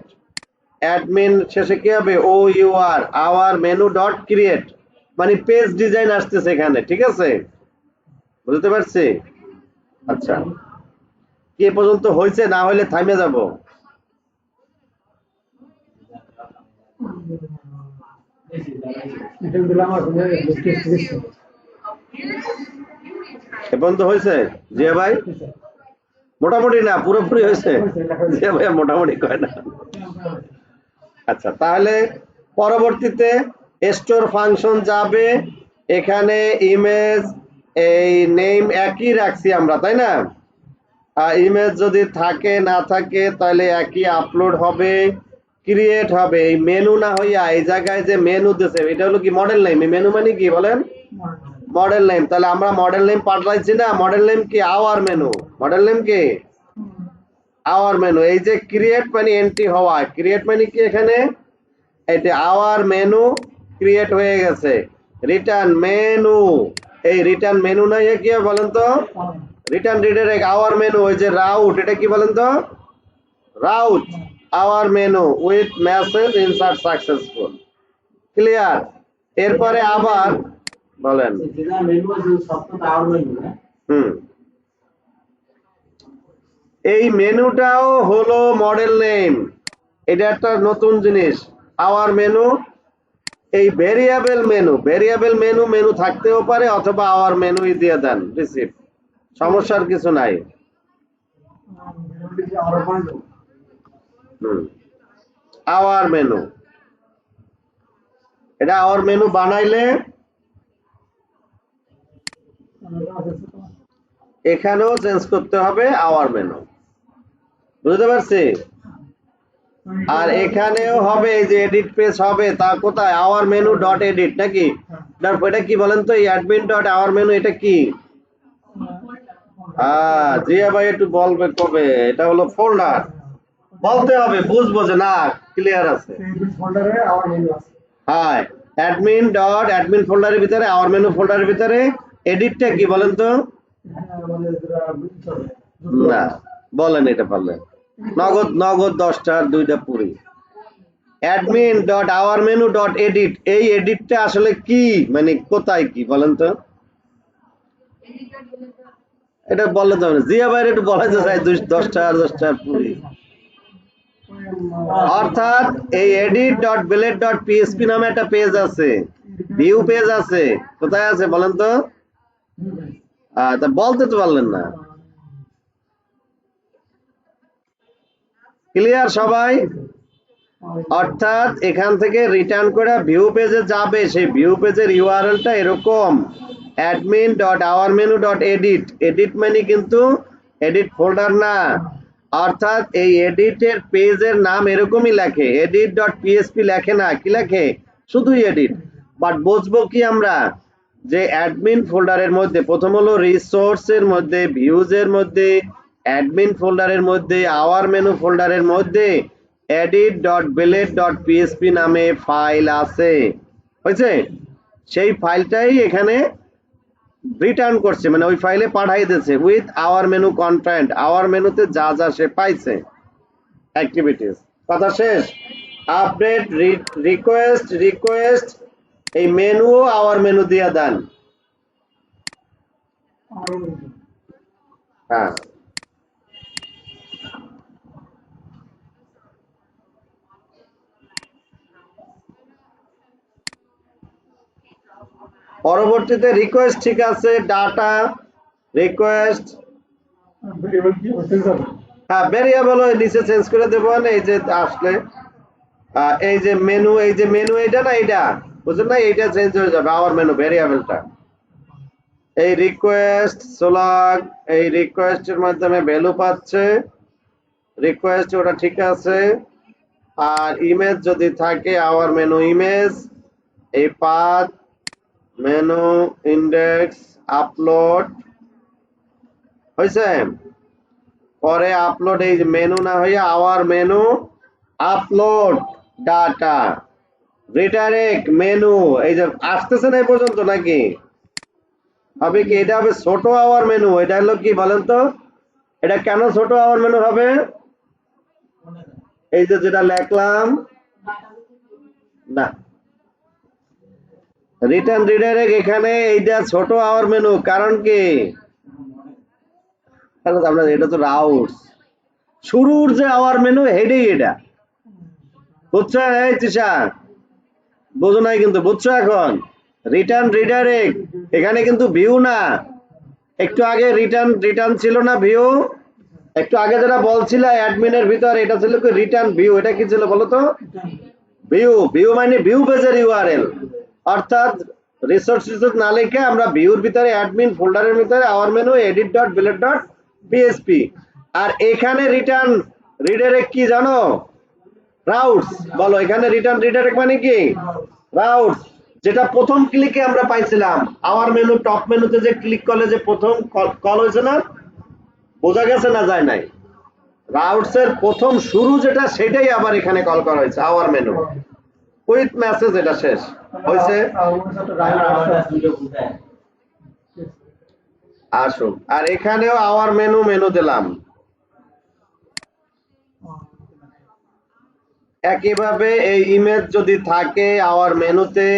S1: অ্যাডমিন, শেষে কি হবে? OUR our menu dot create, মানে পেজ ডিজাইন আসতেছে এখানে, ঠিক আছে? বুঝতে পারছি? আচ্ছা, কি এ পর্যন্ত হয়েছে? না হলে থামে যাব।
S4: এটা দিলাম আর টেস্ট দিচ্ছি।
S1: এ পর্যন্ত হয়েছে জিয়া ভাই? মোটামুটি না, পুরোপুরি হয়েছে। জিয়া ভাই মোটামুটি কয় না। আচ্ছা, তাহলে পরবর্তীতে স্টোর ফাংশন যাবে, এখানে ইমেজ এই নেম একই রাখছি আমরা, তাই না? ইমেজ যদি থাকে না থাকে তাহলে একই আপলোড হবে, ক্রিয়েট হবে। এই মেনু না হইয়া এই জায়গায় যে মেনু দিয়েছে এটা হলো কি মডেল নেম। এই মেনু মানে কি বলেন? Model name. তাহলে আমরা মডেল নেম পাল্টাইছি না, মডেল নেম কি? Our menu. মডেল নেম কি? Our menu. এই যে ক্রিয়েট মানে এন্ট্রি হওয়া, ক্রিয়েট মানে কি এখানে এটা আওয়ার মেনু ক্রিয়েট হয়ে গেছে। রিটার্ন মেনু, এই রিটার্ন মেনু না কি হবে বলেন তো? Return redirect our menu. ওই যে রাউট, এটা কি বলেন তো? Route our menu with message insert successful. Clear? এরপরে আবার বলেন।
S3: যেটা মেনু আছে সব তো আওয়ার মেনু না।
S1: এই মেনুটাও হলো মডেল নেম, এটা একটা নতুন জিনিস। আওয়ার মেনু, এই variable menu, variable menu menu থাকতেও পারে অথবা আওয়ার মেনুই দিয়ে দেন, রিসিভ, সমস্যার কিছু নাই। আওয়ার মেনু, এটা আওয়ার মেনু বানাইলে এখানেও চেঞ্জ করতে হবে আওয়ার মেনু। বুঝতে পারছি? আর এখানেও হবে এই যে এডিট পেজ হবে, তা কোথায়? আওয়ার মেনু ডট এডিট নাকি? এটা কি বলেন তো? অ্যাডমিন ডট আওয়ার মেনু এটা কি? জিয়া ভাই একটু বলবে কবে? এটা হলো ফোল্ডার। বলতে হবে, বুঝবো যে না ক্লিয়ার আছে।
S4: ফোল্ডারে আমার মেনু আছে।
S1: হ্যাঁ, অ্যাডমিন ফোল্ডারের ভিতরে আওয়ার মেনু ফোল্ডারের ভিতরে এডিটটা কি বলেন তো?
S4: আমাদের চলে
S1: না, বলেন এটা পারলে। নগদ 10টা আর 2টা পুরি। Admin dot our menu dot edit, এই এডিটটা আসলে কি, মানে কোথায় কি বলেন তো? এটা বললে তো হবে না। জিয়া ভাইয়ের একটু বলা যায় 10টা আর 10টা পুরি। অর্থাৎ এই edit dot blade dot PSP নামে একটা পেজ আছে, ভিউ পেজ আছে। কোথায় আছে বলেন তো? তা বলতে তো পারলেন না। ক্লিয়ার সবাই? অর্থাৎ এখান থেকে রিটার্ন করে ভিউ পেজে যাবে, সেই ভিউ পেজের ইউআরএলটা এরকম admin dot our menu dot edit. Edit মানে কিন্তু এডিট ফোল্ডার না, অর্থাৎ এই এডিটের পেজের নাম এরকমই লেখে, এডিট ডট পিএসপি লেখে না, কি লেখে? শুধুই এডিট। বাট বুঝবো কি আমরা? যে অ্যাডমিন ফোল্ডারের মধ্যে প্রথম হলো রিসোর্সের মধ্যে, ভিউজের মধ্যে, অ্যাডমিন ফোল্ডারের মধ্যে, আওয়ার মেনু ফোল্ডারের মধ্যে edit dot blade dot PSP নামে ফাইল আছে, হয়েছে? সেই ফাইলটাই এখানে রিটার্ন করছে, মানে ওই ফাইলে পাঠাই দিয়েছে with our menu content, our মেনুতে যা যা সে পাইছে অ্যাক্টিভিটিস। কথা শেষ? আপডেট রিকোয়েস্ট এই মেনু আওয়ার মেনু দিয়ে দেন। হ্যাঁ, পরবর্তীতে রিকোয়েস্ট, ঠিক আছে, ডাটা রিকোয়েস্ট,
S4: ভেরিয়েবল কি হতে যাবে?
S1: হ্যাঁ ভেরিয়েবল ওই নিচে চেঞ্জ করে দেবো। এই যে আসলে এই যে মেনু এইটা না, এইটা বুঝলেন না, এইটা চেঞ্জ হয়ে যাবে আওয়ার মেনু ভেরিয়েবলটা। এই রিকোয়েস্ট সোলাগ, এই রিকোয়েস্টের মাধ্যমে ভ্যালু পাচ্ছে, রিকোয়েস্ট ওটা ঠিক আছে। আর ইমেজ যদি থাকে আওয়ার মেনু ইমেজ, এই পাথ মেনু ইন্ডেক্স আপলোড, হয়েছে? পরে আপলোড, এই যে মেনু না হইয়া our menu upload data redirect menu, এই যে আসতেছে না এই পর্যন্ত নাকি? হবে কি? এটা হবে ছোট আওয়ার মেনু। এটা হলো কি বলেন তো? এটা কেন ছোট আওয়ার মেনু হবে? এই যে যেটা লেখলাম না, রিটার্ন রিডাইরেক্ট, এখানে এইটা ছোট আওয়ার মেনু। কারণ কি? আমরা এটা তো রাউটস, শুরুর যে আওয়ার মেনু হেডেই এটা, বুঝছো? এই তিশা বোঝো নাই কিন্তু, বুঝছো এখন? রিটার্ন রিডাইরেক্ট এখানে কিন্তু ভিউ না, একটু আগে রিটার্ন ছিল না ভিউ, একটু আগে যেটা বলছিল অ্যাডমিনের ভিতর, এটা ছিল কি রিটার্ন ভিউ। এটা কি ছিল বলো তো? ভিউ মানে ভিউ পেজের ইউআরএল। অর্থাৎ রিসোর্স না লিখে আমরা ভিউর ভিতরে অ্যাডমিন ফোল্ডারের ভিতরে our menu edit dot blade dot PSP, আর এখানে রিটার্ন রিডাইরেক্ট কি জানো? রাউটস। বলো এখানে রিটার্ন রিডাইরেক্ট মানে কি? রাউটস, যেটা প্রথম ক্লিকে আমরা পাইছিলাম আওয়ার মেনু টপ মেনুতে যে ক্লিক করলে যে প্রথম কল হয়েছে না, বোঝা গেছে না যায় নাই? রাউটস এর প্রথম শুরু যেটা, সেটাই আবার এখানে কল করা হয়েছে আওয়ার মেনু উইথ মেসেজ। এটা শেষ হয়েছে। আসুন, আর এখানেও আওয়ার মেনু দিলাম একইভাবে। এই ইমেজ যদি থাকে আওয়ার মেনুতে,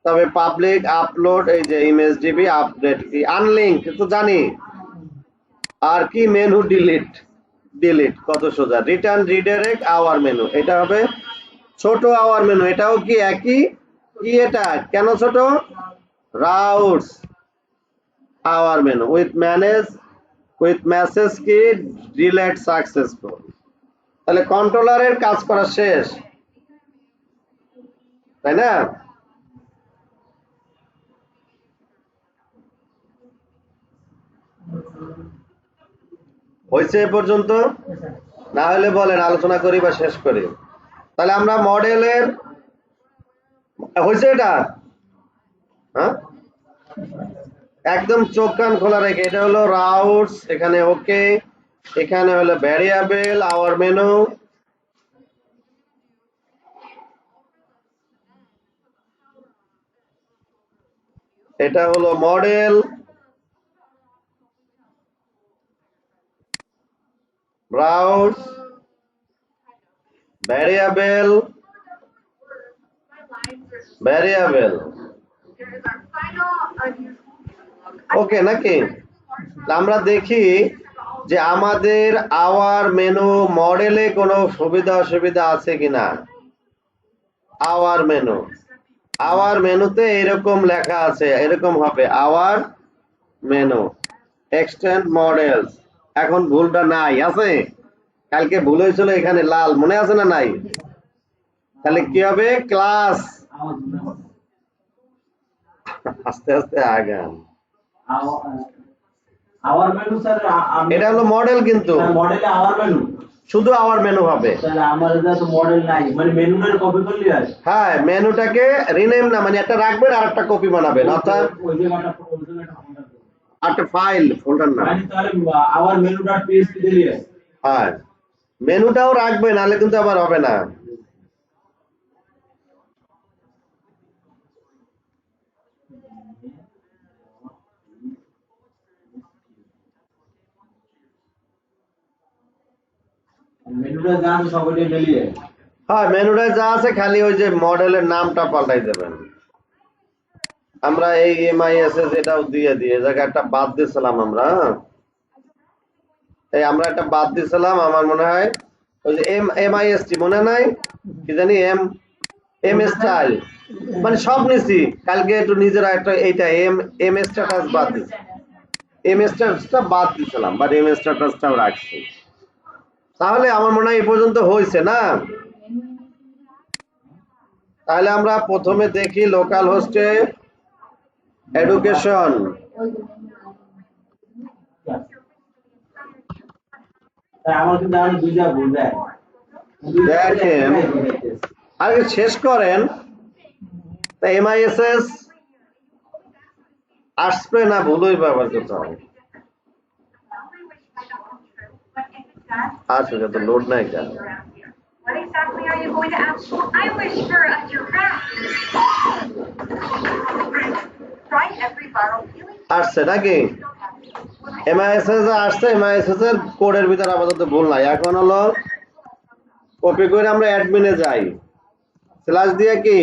S1: তবে পাবলিক আপলোড, এই যে ইমেজ ডিবি আপডেট কি আনলিঙ্ক তো জানি, আর কি মেনু ডিলিট কত সোজা। রিটার্ন রিডাইরেক্ট আওয়ার মেনু, এটা হবে ছোট আওয়ার মেনু। এটাও কি একই? কি এটা কেন ছোট? Routes our menu with message কি ডিলেট সাকসেসফুল। তাহলে কন্ট্রোলারের কাজ করা শেষ, তাই না? হয়েছে এ পর্যন্ত? না হলে বলেন, আলোচনা করি বা শেষ করি। তাহলে আমরা মডেলের হয়েছে এটা, হ্যাঁ একদম চোখ কান খোলা রেখে, এটা হলো রাউটস, এখানে ওকে, এখানে হলো ভ্যারিয়েবল আওয়ার মেনু, এটা হলো model, routes, variable, variable,
S2: Here's our final unusual.
S1: ওকে নাকি? আমরা দেখি যে আমাদের আওয়ার মেনু মডেলে কোনো সুবিধা অসুবিধা আছে কিনা। আওয়ার মেনু, আওয়ার মেনুতে এরকম লেখা আছে, এরকম হবে আওয়ার মেনু এক্সটেন্ড মডেলস। এখন ভুলটা নাই, আছে? কালকে ভুল হয়েছিল এখানে লাল, মনে আছে না নাই? তাহলে কি হবে? ক্লাস, আস্তে আস্তে আগান।
S3: আওয়ার মেনু স্যার,
S1: এটা হলো মডেল, কিন্তু
S3: মডেলে আওয়ার মেনু,
S1: শুধু আওয়ার মেনু হবে।
S3: তাহলে আমার এটা তো মডেল নাই, মানে মেনুটার কপি করলে হয়।
S1: হ্যাঁ, মেনুটাকে রিনেম না, মানে একটা রাখবেন আর একটা কপি বানাবেন, অর্থাৎ
S3: ওই জায়গাটা ওই জায়গাটা ফোল্ডার করব।
S1: একটা ফাইল, ফোল্ডার না।
S3: মানে তাহলে আওয়ার মেনু.php দিলে হয়।
S1: হ্যাঁ, মেনুটাও রাখবেন, নাহলে কিন্তু আবার হবে না।
S3: মেনুটা জান সবটা মিলিয়ে।
S1: হ্যাঁ, মেনুটায় যা আছে খালি ওই যে মডেলের নামটা পাল্টাই দেবেন। আমরা এই MISS এটাও দিয়ে দিই, এই জায়গায় একটা বাদ দিয়েছিলাম আমরা, এই আমরা একটা বাদ দিয়েছিলাম, আমার মনে হয় ওই যে MIST মনে নাই, কি জানি এম স্টাইল, মানে সব নিছি কালকে, একটু নিজেরা একটা এইটা এম স্ট্যাটাস বাদ দিছি, এম স্ট্যাটাসটা বাদ দিয়েছিলাম, বাট এম স্ট্যাটাসটাও রাখছি। তাহলে আমার মনে হয় এই পর্যন্ত হয়েছে না? তাহলে আমরা প্রথমে দেখি লোকাল হোস্টে এডুকেশন,
S3: আমার কিন্তু আমি দুইটা ভুল দেয়।
S1: দেখেন আগে শেষ করেন। তা MISS আসবে না, ভুলই ব্যবহার করতে হবে।
S2: I only wish my dog was true, but if it does,
S1: আসবে তো লোড নাই কেন?
S2: around here. What exactly are you going to ask for? I wish for a giraffe. Try every viral healing.
S1: আসছে নাকি? MISS আসছে, MISS এর কোডের ভিতরে আপাতত ভুল নাই। এখন হলো কপি করে আমরা অ্যাডমিনে যাই, স্ল্যাশ দিয়ে কি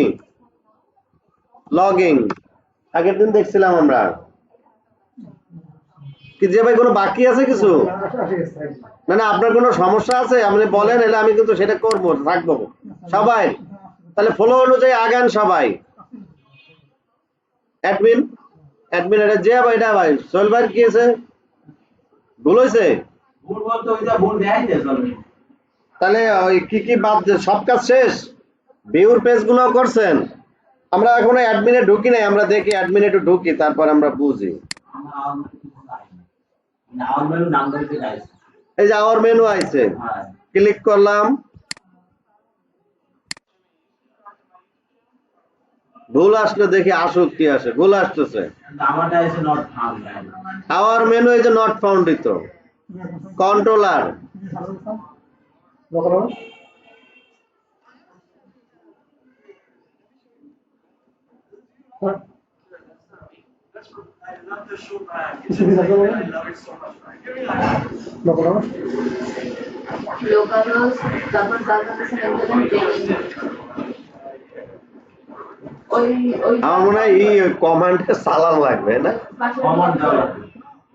S1: লগইন, আগের দিন দেখছিলাম আমরা। কি যে ভাই কোনো বাকি আছে কিছু? না না, আপনার কোনো সমস্যা আছে আপনি বলেন, এলে আমি কিন্তু সেটা করবো, থাকবো সবাই। তাহলে ফলো অনুযায়ী আগান সবাই। অ্যাডমিন, অ্যাডমিন এটা যে ভাই, এটা ভাই সোহেল ভাই কি আছে, ভুল হয়েছে?
S3: ভুল বলতে ওইটা ভুল দেয় চলবে।
S1: তাহলে ওই কি কি বাদ দিয়ে সব কাজ শেষ? ভিউর পেজ গুলো করছেন? আমরা এখনো অ্যাডমিনে ঢুকি নাই, আমরা দেখি অ্যাডমিনে একটু ঢুকি, তারপর আমরা বুঝি।
S3: আওয়ার মেনু নাম ধরে গাইছে।
S1: এই যে আওয়ার মেনু আইছে,
S3: হ্যাঁ,
S1: ক্লিক করলাম, ভুল আসলে দেখি আসুক, কি আসে, ভুল আসতেছে।
S3: আমারটা এসে নট ফাউন্ড।
S1: আওয়ার মেনু এই যে নট ফাউন্ড দিত, কন্ট্রোলার,
S5: Localhost, তারপর ডাটাবেসে মেনটেন ট্রেনিং। ওই
S1: আমার মনে হয় এই কমান্ডে চালান লাগবে না?
S3: কমান্ড দেওয়া লাগবে।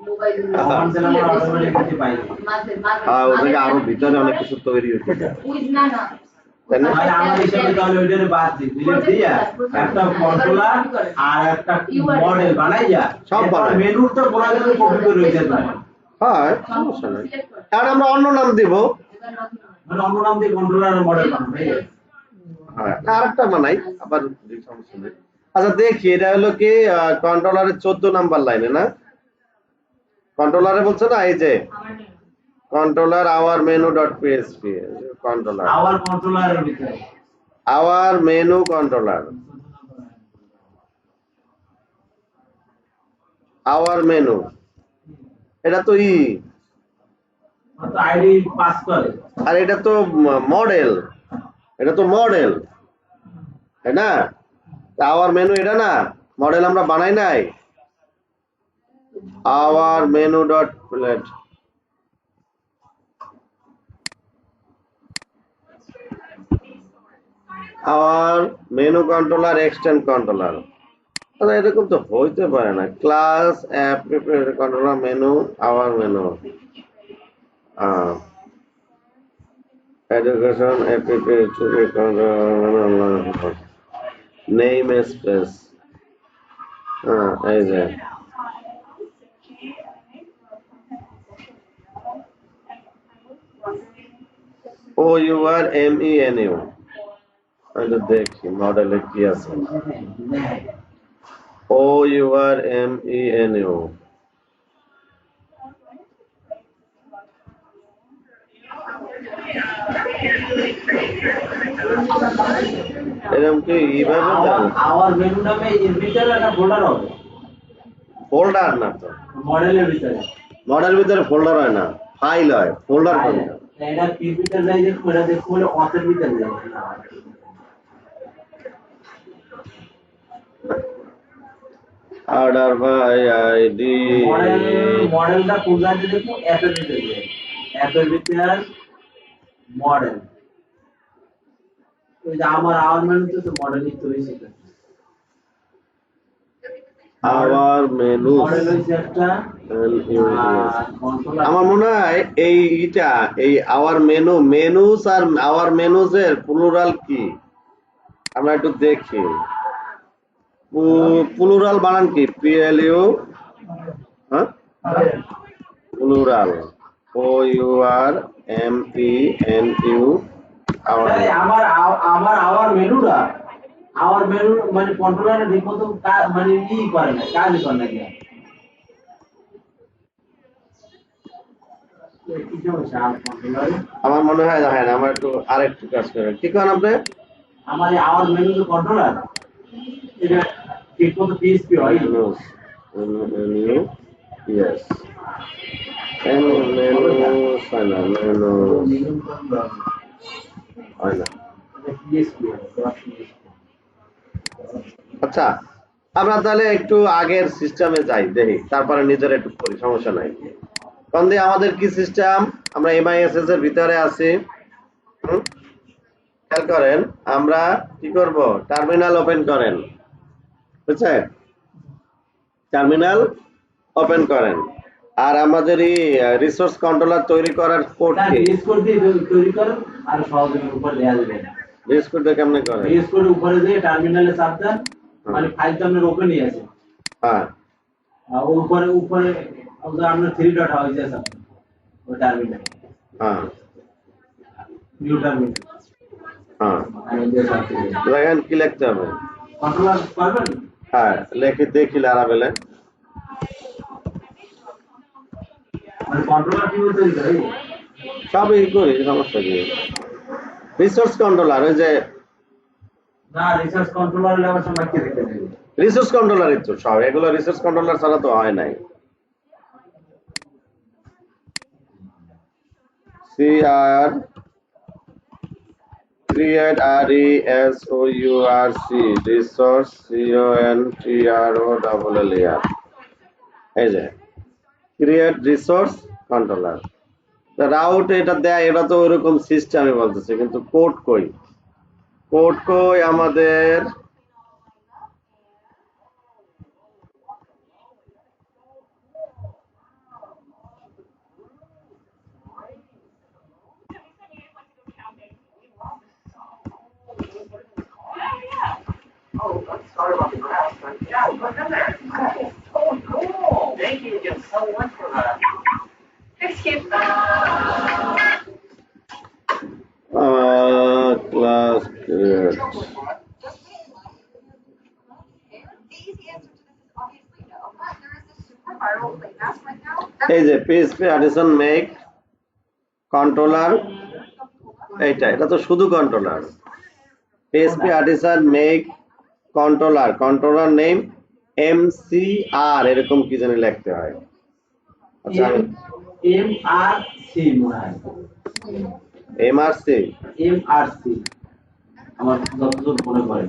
S5: মোবাইল
S3: কমান্ড দিলে আমরা অটোমেটিক দিতে পাই।
S1: ওদিকে আরো ভিতরে অনেক কিছু তৈরি হচ্ছে,
S5: উইজ না না
S1: তাই না?
S3: মানে আমার হিসাবে তাহলে ওইটারে বাদ দিই, ডিলিট দিয়া একটা কন্ট্রোলার আর একটা মডেল বানাইয়া
S1: সব বানাই।
S3: মেনুর তো বড় করে কপি করে রইছে না,
S1: হ্যাঁ সমস্যা নেই, আর আমরা অন্য নাম দিব।
S3: মানে অন্য নাম দিয়ে কন্ট্রোলার আর মডেল বানাবো।
S1: হ্যাঁ, আরেকটা বানাই আবার, সমস্যা নেই। আচ্ছা দেখি, এটা হলো কি কন্ট্রোলারের 14 নাম্বার লাইনে না? কন্ট্রোলারে বলছে না এই যে controller our menu dot PSP controller
S3: our কন্ট্রোলারের ভিতরে
S1: our menu controller our menu এটা তো
S3: আইডি পাস করে
S1: আর এটা তো মডেল তাই না আওয়ার মেনু এটা না মডেল আমরা বানাই নাই our menu dot plate our menu controller extend controller এরকম তো হইতে পারে না class app controller menu our menu education app name space এই যে OURMENU আমি তো দেখি মডেলে কি আছে OURMENU এরকম কি এইভাবে
S3: আওয়ার মেনু নামে এর ভিতরে একটা ফোল্ডার হবে
S1: ফোল্ডার না তো
S3: মডেলের ভিতরে
S1: মডেল ভিতরে ফোল্ডার হয় না ফাইল হয় ফোল্ডার
S3: এটা কি ভিতরে যাই যে কোডা দেখো বলে অথের ভিতরে যায়
S1: অর্ডার বাই আইডি
S3: মডেলটা কোথায় দেখো অ্যাপের ভিতরে যায় অ্যাপের ভিতরে মডেল ওই যে আমার আওয়ার মেনুতে তো মডেলই তো হইছে
S1: আওয়ার মেনু
S3: মডেল হইছে একটা
S1: আমার মনে হয় এই আওয়ার মেনুস আর আওয়ার মেনুস এর প্লুরাল কি আমরা একটু দেখি প্লুরাল বানান কি PLU হ্যাঁ প্লুরাল OURMENU
S3: আমার আওয়ার মেনুটা আওয়ার মেনু মানে কন্ট্রোলারে দেখো তো মানে করে না কাজ করে না কি
S1: আমার মনে হয় না আমার একটু আরেকটু কাজ করে ঠিক আছে আপনি
S3: আমার আওয়ার মেনু যে কন্ট্রোলার এটা ঠিক মতো PHP হয়
S1: মেনু ইয়েস মেনু হয় না আচ্ছা আমরা তাহলে একটু আগের সিস্টেমে যাই দেখি তারপরে নিজের একটু করি সমস্যা নাই কারণ আমাদের কি সিস্টেম আমরা MISS এর ভিতরে আছি খেয়াল করেন আমরা কি করব টার্মিনাল ওপেন করেন বুঝছেন টার্মিনাল ওপেন করেন আর আমাদের এই রিসোর্স কন্ট্রোলার তৈরি করার কোড কি
S3: রিসোর্স কোড দিয়ে তৈরি করেন আর সহজে উপর দেয়া যাবে
S1: রিসোর্স কোডটা কেমনে করেন
S3: রিসোর্স কোড উপরে দিয়ে টার্মিনালে চাপ দেন মানে ফাইল তো আপনার ওপেনই আছে
S1: হ্যাঁ
S3: আর উপরে আপনার 3 ডট হয়েছে স্যার ওই টার্মিনাল
S1: হ্যাঁ
S3: নিউ টার্মিনাল
S1: হ্যাঁ দেখেন কি লিখতে হবে
S3: কন্ট্রোলার করবেন
S1: হ্যাঁ লিখে দেখি লারাবেলে
S3: মানে কন্ট্রোলার কি তৈরি করে
S1: সবই করি সমস্যা কি রিসোর্স কন্ট্রোলার ওই যে
S3: না রিসোর্স কন্ট্রোলার লেভেল সময় কি দেখতে দেবে
S1: রিসোর্স কন্ট্রোলার তো সব এগুলো রিসোর্স কন্ট্রোলার ছাড়া তো হয় নাই CR create RESOURC resource CONTROLLER এই যে create resource controller রাউট এটা দেয় এটা তো ওইরকম সিস্টেমে বলতেছে কিন্তু কোড কই আমাদের
S2: Oh, I'm sorry about the grass, but yeah, look in there. Oh, cool. Thank you just so much for that. Excuse me.
S1: Class create এই যে PHP addition make কন্ট্রোলার এটা তো শুধু controller. PHP artisan make controller name MCR এরকম কি জানি লিখতে হয়। আচ্ছা
S3: MRC মনে হয়,
S1: MRC
S3: MRC আমার যতদূর মনে পড়ে।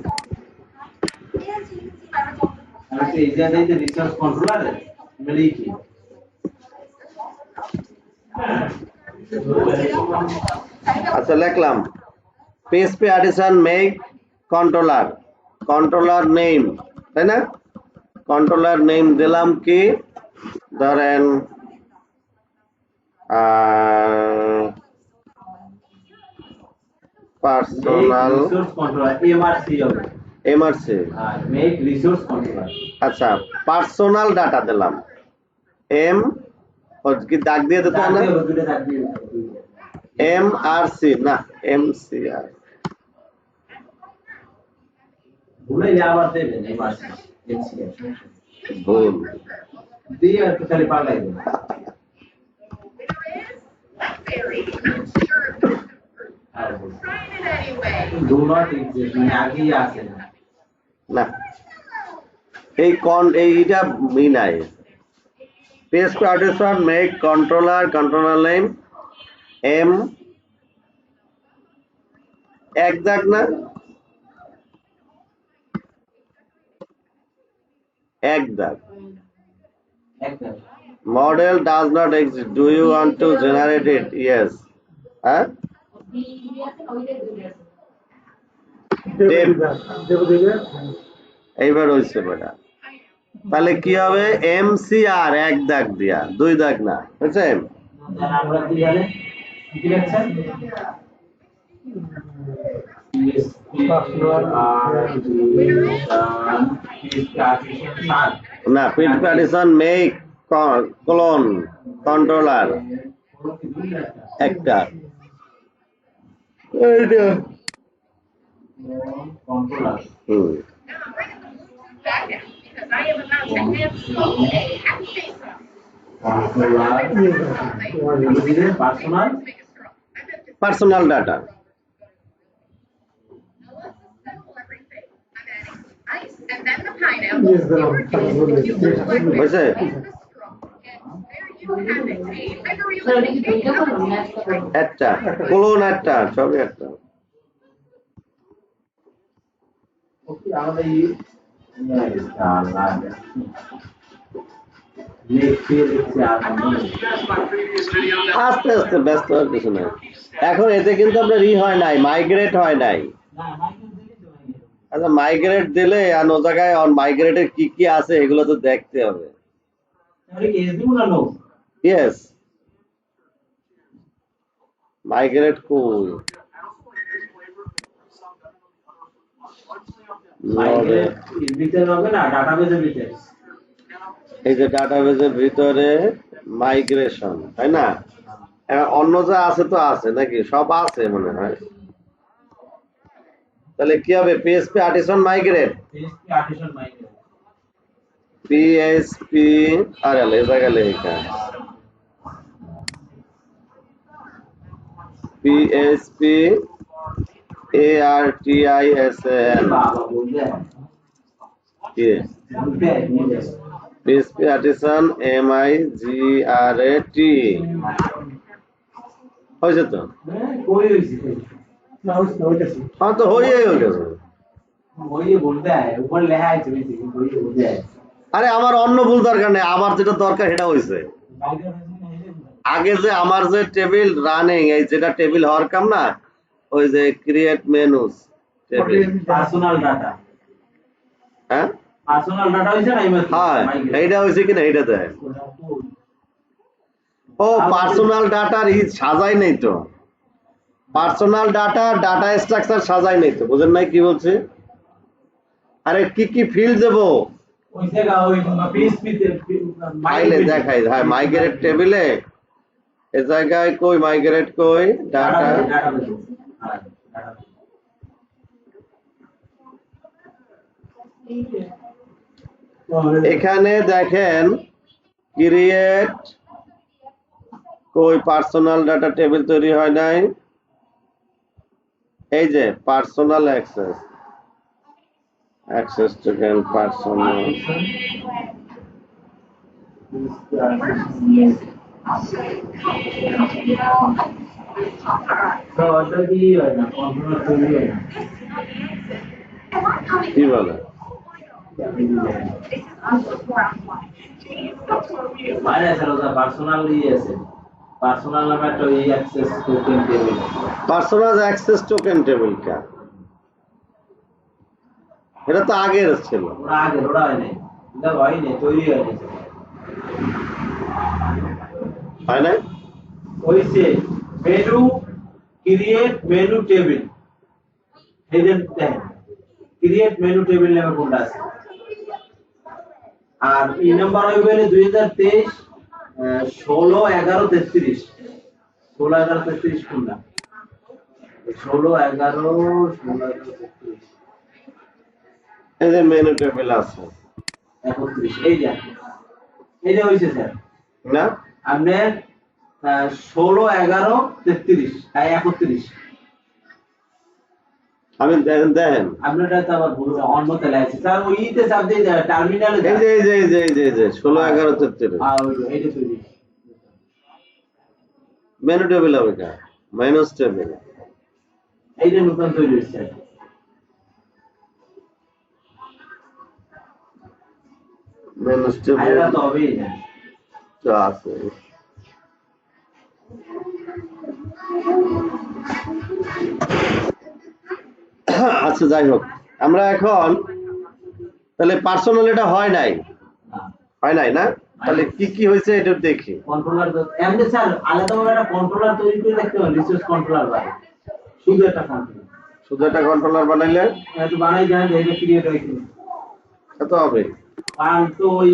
S3: আমি তো এই যে রিসোর্স কন্ট্রোলার লিখি।
S1: আচ্ছা লিখলাম PHP artisan make controller name, তাই না? কন্ট্রোলার নেম দিলাম কি, ধরেন পার্সোনাল
S3: রিসোর্স কন্ট্রোলার MRC হবে,
S1: MRC।
S3: আর মেক রিসোর্স কন্ট্রোলার।
S1: আচ্ছা পার্সোনাল ডাটা দিলাম এম কি দাগ দিয়ে দিতে হয় না, MRC না MCR।
S3: ভুলে আবার দেবেন MRC MCR
S1: ভুল
S3: দিয়ে একটু খালি পাল্টাই দেবেন। Do not exist মানে আগেই আছে না।
S1: না এইটা মিলাই। PHP artisan make controller name M এক দাগ না এক দাগ।
S3: একটা
S1: Model does not exist. Do you want to generate it? Yes. হ্যাঁ এইবার হয়েছে বেটা। তাহলে কি হবে MCR এক দাগ দিয়া, দুই দাগ না, বুঝছেন?
S3: আমরা কি জানেন কি লিখছেন?
S1: না PHP আর্টিসান মেক কন্ট্রোলার একটা এইটা
S3: controller
S2: Because I am about to have so a happy face on.
S1: Personal data
S2: Ice and then the pineapple.
S1: বুঝছে? একটা কোলন একটা সবই একটা।
S3: আমাদের
S1: আস্তে আস্তে ব্যস্ত হওয়ার কিছু নাই। এখন এতে কিন্তু আপনার হয় নাই, মাইগ্রেট হয় নাই। আচ্ছা মাইগ্রেট দিলে আর ও জায়গায় মাইগ্রেটের কি কি আছে এগুলো তো দেখতে হবে। ইয়েস মাইগ্রেট কই এই যে ডাটাবেজের ভিতরে মাইগ্রেশন, তাই না? অন্য যা আছে তো আছে নাকি, সব আছে মনে হয়। তাহলে কি হবে PHP আর্টিসান মাইগ্রেট PHP আরে এই জায়গা লেখা PHP ARTISAN PHP artisan MIGRAT হয়েছে তো? হ্যাঁ তো হয়ে গেছে। আরে আমার অন্য ভুল দরকার নেই, আমার যেটা দরকার সেটা হয়েছে। আগে যে আমার যে টেবিল রানিং, এই যেটা টেবিল হওয়ার কাম না, ওই যে create menus table
S3: personal data,
S1: হ্যাঁ
S3: পার্সোনাল ডাটা হইছে না?
S1: হ্যাঁ এইটা হয়েছে কিনা এইটা দেয়। ও পার্সোনাল ডাটার সাজাই নেই তো, পার্সোনাল ডাটা স্ট্রাকচার সাজাই নেই তো, বুঝেন নাই কি বলছে? আরে কি কি ফিল্ড দেবো
S3: ওই জায়গা ওই পিএসপি তে
S1: ফাইলে দেখাই। হ্যাঁ মাইগ্রেট টেবিলে এই জায়গায় কই মাইগ্রেট কই ডাটা এখানে দেখেন ক্রিয়েট কই পার্সোনাল ডাটা টেবিল তৈরি হয় নাই? এই যে পার্সোনাল অ্যাক্সেস টোকেন পার্সোনাল
S3: তো ওটা কি হয় না কন্ট্রোলার তৈরি হয় না
S1: কি বলে?
S3: বাইরে আছে ওটা পার্সোনাল আছে পার্সোনাল নামে একটা এই access token table
S1: personal access token টেবিলটা এটা তো আগের ছিল।
S3: ওরা আগে ওরা হয় নাই এটা হয়নি তৈরি হয়নি
S1: হয় নাই?
S3: হইছে মেনু ক্রিয়েট মেনু টেবিল এই যে দেখেন ক্রিয়েট মেনু টেবিল নামে কোনটা আছে আর এই নাম্বার হইবে 2023 16/11/33 16/11/33 কোনটা 16/11/16/11/33
S1: এই যে মেনু টেবিল আছে
S3: 31 এই যে হইছে স্যার
S1: না?
S3: আপনি 16/11/33 31
S1: আমি দেখেন
S3: আপনারটা তো আবার ভুল অন্যতে লাগছে স্যার ওইতে চাপ দিয়ে টার্মিনালে
S1: এই যে 16/11/33
S3: এইটা তৈরি
S1: মেনু টেবিল হবে কা মাইনাস টেবিল
S3: এইটা নতুন তৈরি হচ্ছে
S1: মাইনাস টেবিল
S3: এটা তো হবেই না
S1: তো আছে। আচ্ছা যাই হোক আমরা এখন তাহলে পার্সোনাল এটা হয় নাই না? তাহলে কি কি হয়েছে এটা দেখি।
S3: কন্ট্রোলার তো এমনি স্যার আলাদাভাবে একটা কন্ট্রোলার তৈরি করে দেখতে হবে রিসোর্স কন্ট্রোলার বাদে শুধু একটা কন্ট্রোলার
S1: শুধু একটা কন্ট্রোলার বানাইলে
S3: একটু বানাই দেন এটা ক্রিয়েট হয়েছে
S1: কত হবে?
S3: কারণ তো ওই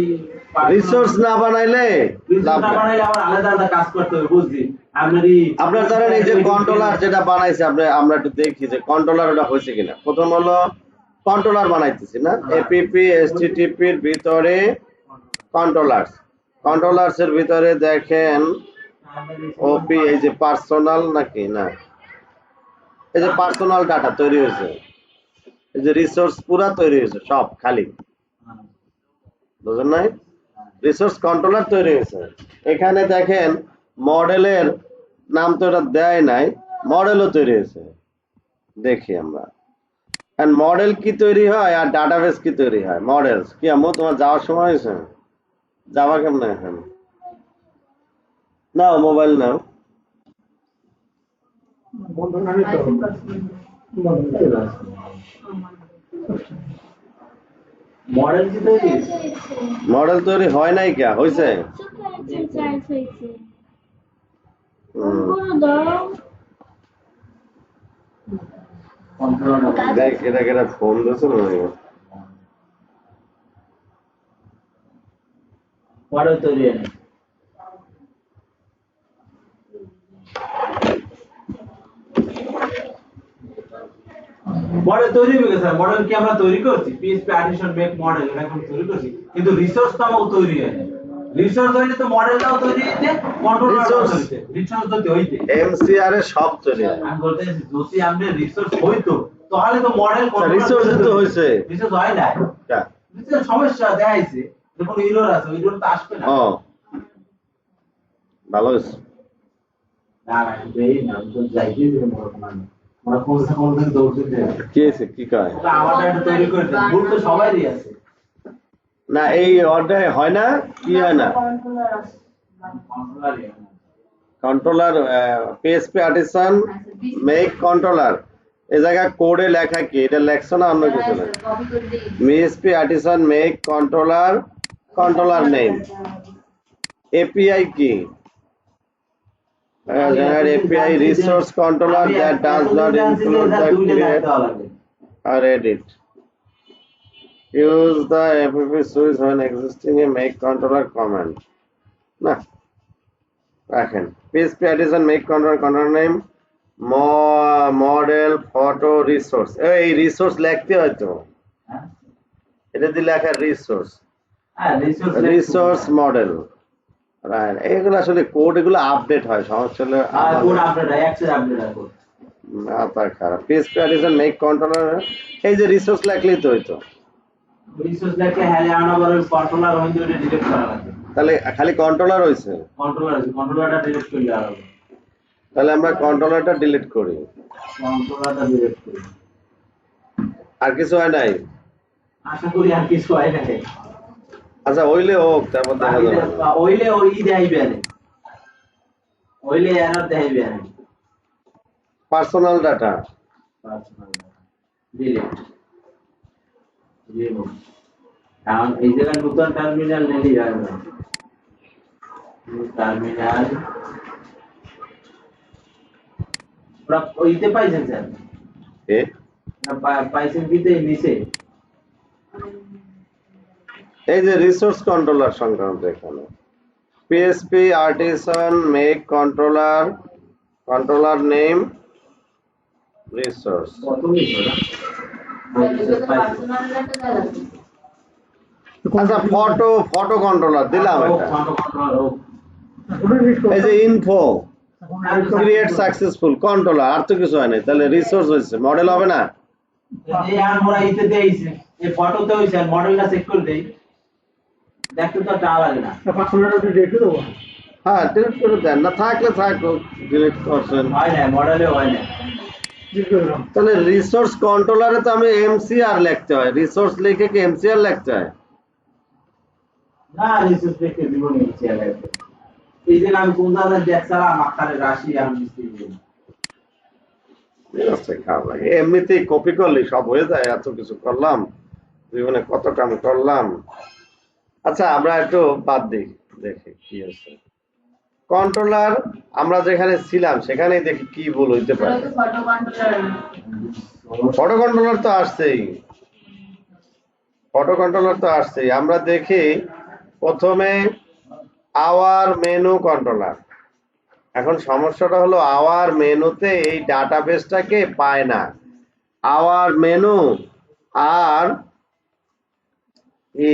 S1: রিসোর্স না বানাইলে লাভ
S3: রিসোর্সটা
S1: নাই।
S3: বানাইলে আবার আলাদা আলাদা কাজ করতে হবে বুঝলি
S1: আপনার ধরেন এই যে কন্ট্রোলার যেটা বানাইছে আমরা একটু দেখি যে কন্ট্রোলার ওটা হয়েছে কিনা। প্রথম হলো কন্ট্রোলার বানাইতেছি না এপিপি এসটিটিপি এর ভিতরে কন্ট্রোলার্স এর ভিতরে দেখেন ওপি এই যে পার্সোনাল নাকি না এই যে পার্সোনাল ডাটা তৈরি হয়েছে এই যে রিসোর্স পুরা তৈরি হয়েছে সব খালি বুঝেন নাই রিসোর্স কন্ট্রোলার তৈরি হয়েছে এখানে দেখেন মডেলের নাম তো এটা দেয় নাই মডেলও তৈরি হয়েছে দেখি আমরা এন্ড মডেল কি তৈরি হয় আর ডাটাবেস কি তৈরি হয় মডেলস কি আমো তোমার যাওয়ার সময় হয়েছে যাওয়া কেমন এখন নাও মোবাইল নাও
S4: বন্ধ না নিতে হবে।
S3: মডেল কি তৈরি
S1: মডেল তৈরি হয় নাই কে হয়েছে
S3: কন্ট্রোলার
S1: দেখ এটা ফোন দিয়েছে না
S3: মডেল তৈরি হয় না মডেল তৈরি হয়ে গেছে মডেল কি আমরা তৈরি করছি পিএসপি অ্যাডিশন মেক মডেল এটা এখন তৈরি করছি কিন্তু রিসোর্সটাও তৈরি হয়নি রিসোর্স হইলে তো মডেলটাও তৈরি হইতে কন্ট্রোলারটাও তৈরি রিসোর্স তো হইতে
S1: এমসিআর এর সব তৈরি হয়
S3: আমি বলতেছি যদি আপনি রিসোর্স হইতো তাহলে তো মডেল
S1: রিসোর্স তো হয়েছে
S3: রিসোর্স হয় না রিসোর্স সমস্যা দেখাইছে যখন এরর আছে এরর তো আসবে না
S1: ও ভালো হয়েছে
S3: না না এই না তো যাইতে দিবে মনে হয় ওরা কোন দিন দৌড়তে দেয়
S1: কি হয়েছে কি কয়
S3: ওটা আমারটা একটু তৈরি করে দেন ভুল তো সবারই আছে
S1: না এই অর্ডার হয় না কি হয় না
S3: কন্ট্রোলারই হয় না।
S1: Controller PSP artisan make controller এই জায়গায় কোডে লেখা কি এটা লেখছো না অন্য কিছু না PSP artisan make controller name API কি API resource controller that does not include the create or edit. Use the app switch when existing a make controller command. না রাখেন PHP addition make controller name model photo resource এই resource লিখতে হয় তো এটা দিয়ে লেখা রিসোর্স
S3: হ্যাঁ
S1: রিসোর্স মডেল রাইট, এগুলো আসলে কোড এগুলো আপডেট হয়, সমস্যা হলো
S3: আর কোড আপডেট হয়, অ্যাক্সেস আপডেট হয় কোড।
S1: মাথা খারাপ। পিএসপি অ্যাডিশন মেক কন্ট্রোলার, এই যে রিসোর্স লাগলেই তো হইতো,
S3: রিসোর্স লেখে হ্যালে আনাবার ওই কন্ট্রোলার হইতে ওটা ডিলিট করা লাগে।
S1: তাহলে খালি কন্ট্রোলার হয়েছে,
S3: কন্ট্রোলারটা ডিলিট করলে আর হবে।
S1: তাহলে আমরা কন্ট্রোলারটা ডিলিট করি,
S3: কন্ট্রোলারটা ডিলিট করি।
S1: আর কিছু হয় নাই।
S3: আশা করি আর কিছু হয় না।
S1: আচ্ছা হইলে হোক, তারপর দেখা যাবে।
S3: ওইলে ওই দেখাইবে না, ওইলে এরর দেখাইবে না।
S1: Personal data
S3: personal delete remove. এখন এই জায়গায় নতুন টার্মিনাল নিয়ে যাবে না, টার্মিনাল ওরা ওইতে পাইছেন স্যার
S1: এ
S3: না পাইছেন কিতে নিচে
S1: এই যে রিসোর্স কন্ট্রোলার সংক্রান্ত এখানে PSP artisan make controller, controller name resource.
S3: কত নিচে
S5: পার্সোনাল ডাটা দেওয়া আছে।
S1: আচ্ছা ফটো কন্ট্রোলার দিলাম এটা।
S4: ওটা রিস্ক
S1: এই যে ইনফো ক্রিয়েট সাকসেসফুল কন্ট্রোলার, আর তো কিছু হয় নাই, তাহলে রিসোর্স হয়েছে, মডেল হবে না।
S3: এই আর মোরা ইতে দেইছে এই ফটোতে হইছে, মডেলটা চেক করে দেই, দেখতে তো টাকা লাগে না।
S4: পার্সোনালিটি রেখে দেবো।
S1: হ্যাঁ ডিলিট করে দেন, না থাকলে থাকুক, ডিলিট করছেন।
S3: হয় না, মডেলে হয় না।
S4: জিজ্ঞেস করলাম
S1: তাহলে রিসোর্স কন্ট্রোলারে তো আমি এমসিআর লিখতে হয়, রিসোর্স লিখে কি এমসিআর লিখতে হয়?
S3: না রিসোর্স দেখে দিব নিচে লাগে। এই যে আমি কোন দাদা দেখছালাম মাথারে রাশি আমি মিস্ত্রি দিই।
S1: আচ্ছা খারাপ লাগে, এমনিতেই কপি করলে সব হয়ে যায়, এত কিছু করলাম, জীবনে কত কাম করলাম। আচ্ছা আমরা একটু বাদ দিই, দেখি কি আছে। কন্ট্রোলার আমরা যেখানে ছিলাম সেখানেই দেখি কি ভুল হইতে
S5: ওরা
S1: পারে।
S5: তো ফটো কন্ট্রোলার।
S1: ফটো কন্ট্রোলার তো আসছেই, ফটো কন্ট্রোলার তো আসছেই। আমরা দেখি প্রথমে আওয়ার মেনু কন্ট্রোলার। এখন সমস্যাটা হলো আওয়ার মেনুতে এই ডাটাবেসটাকে পায় না। আওয়ার মেনু আর কি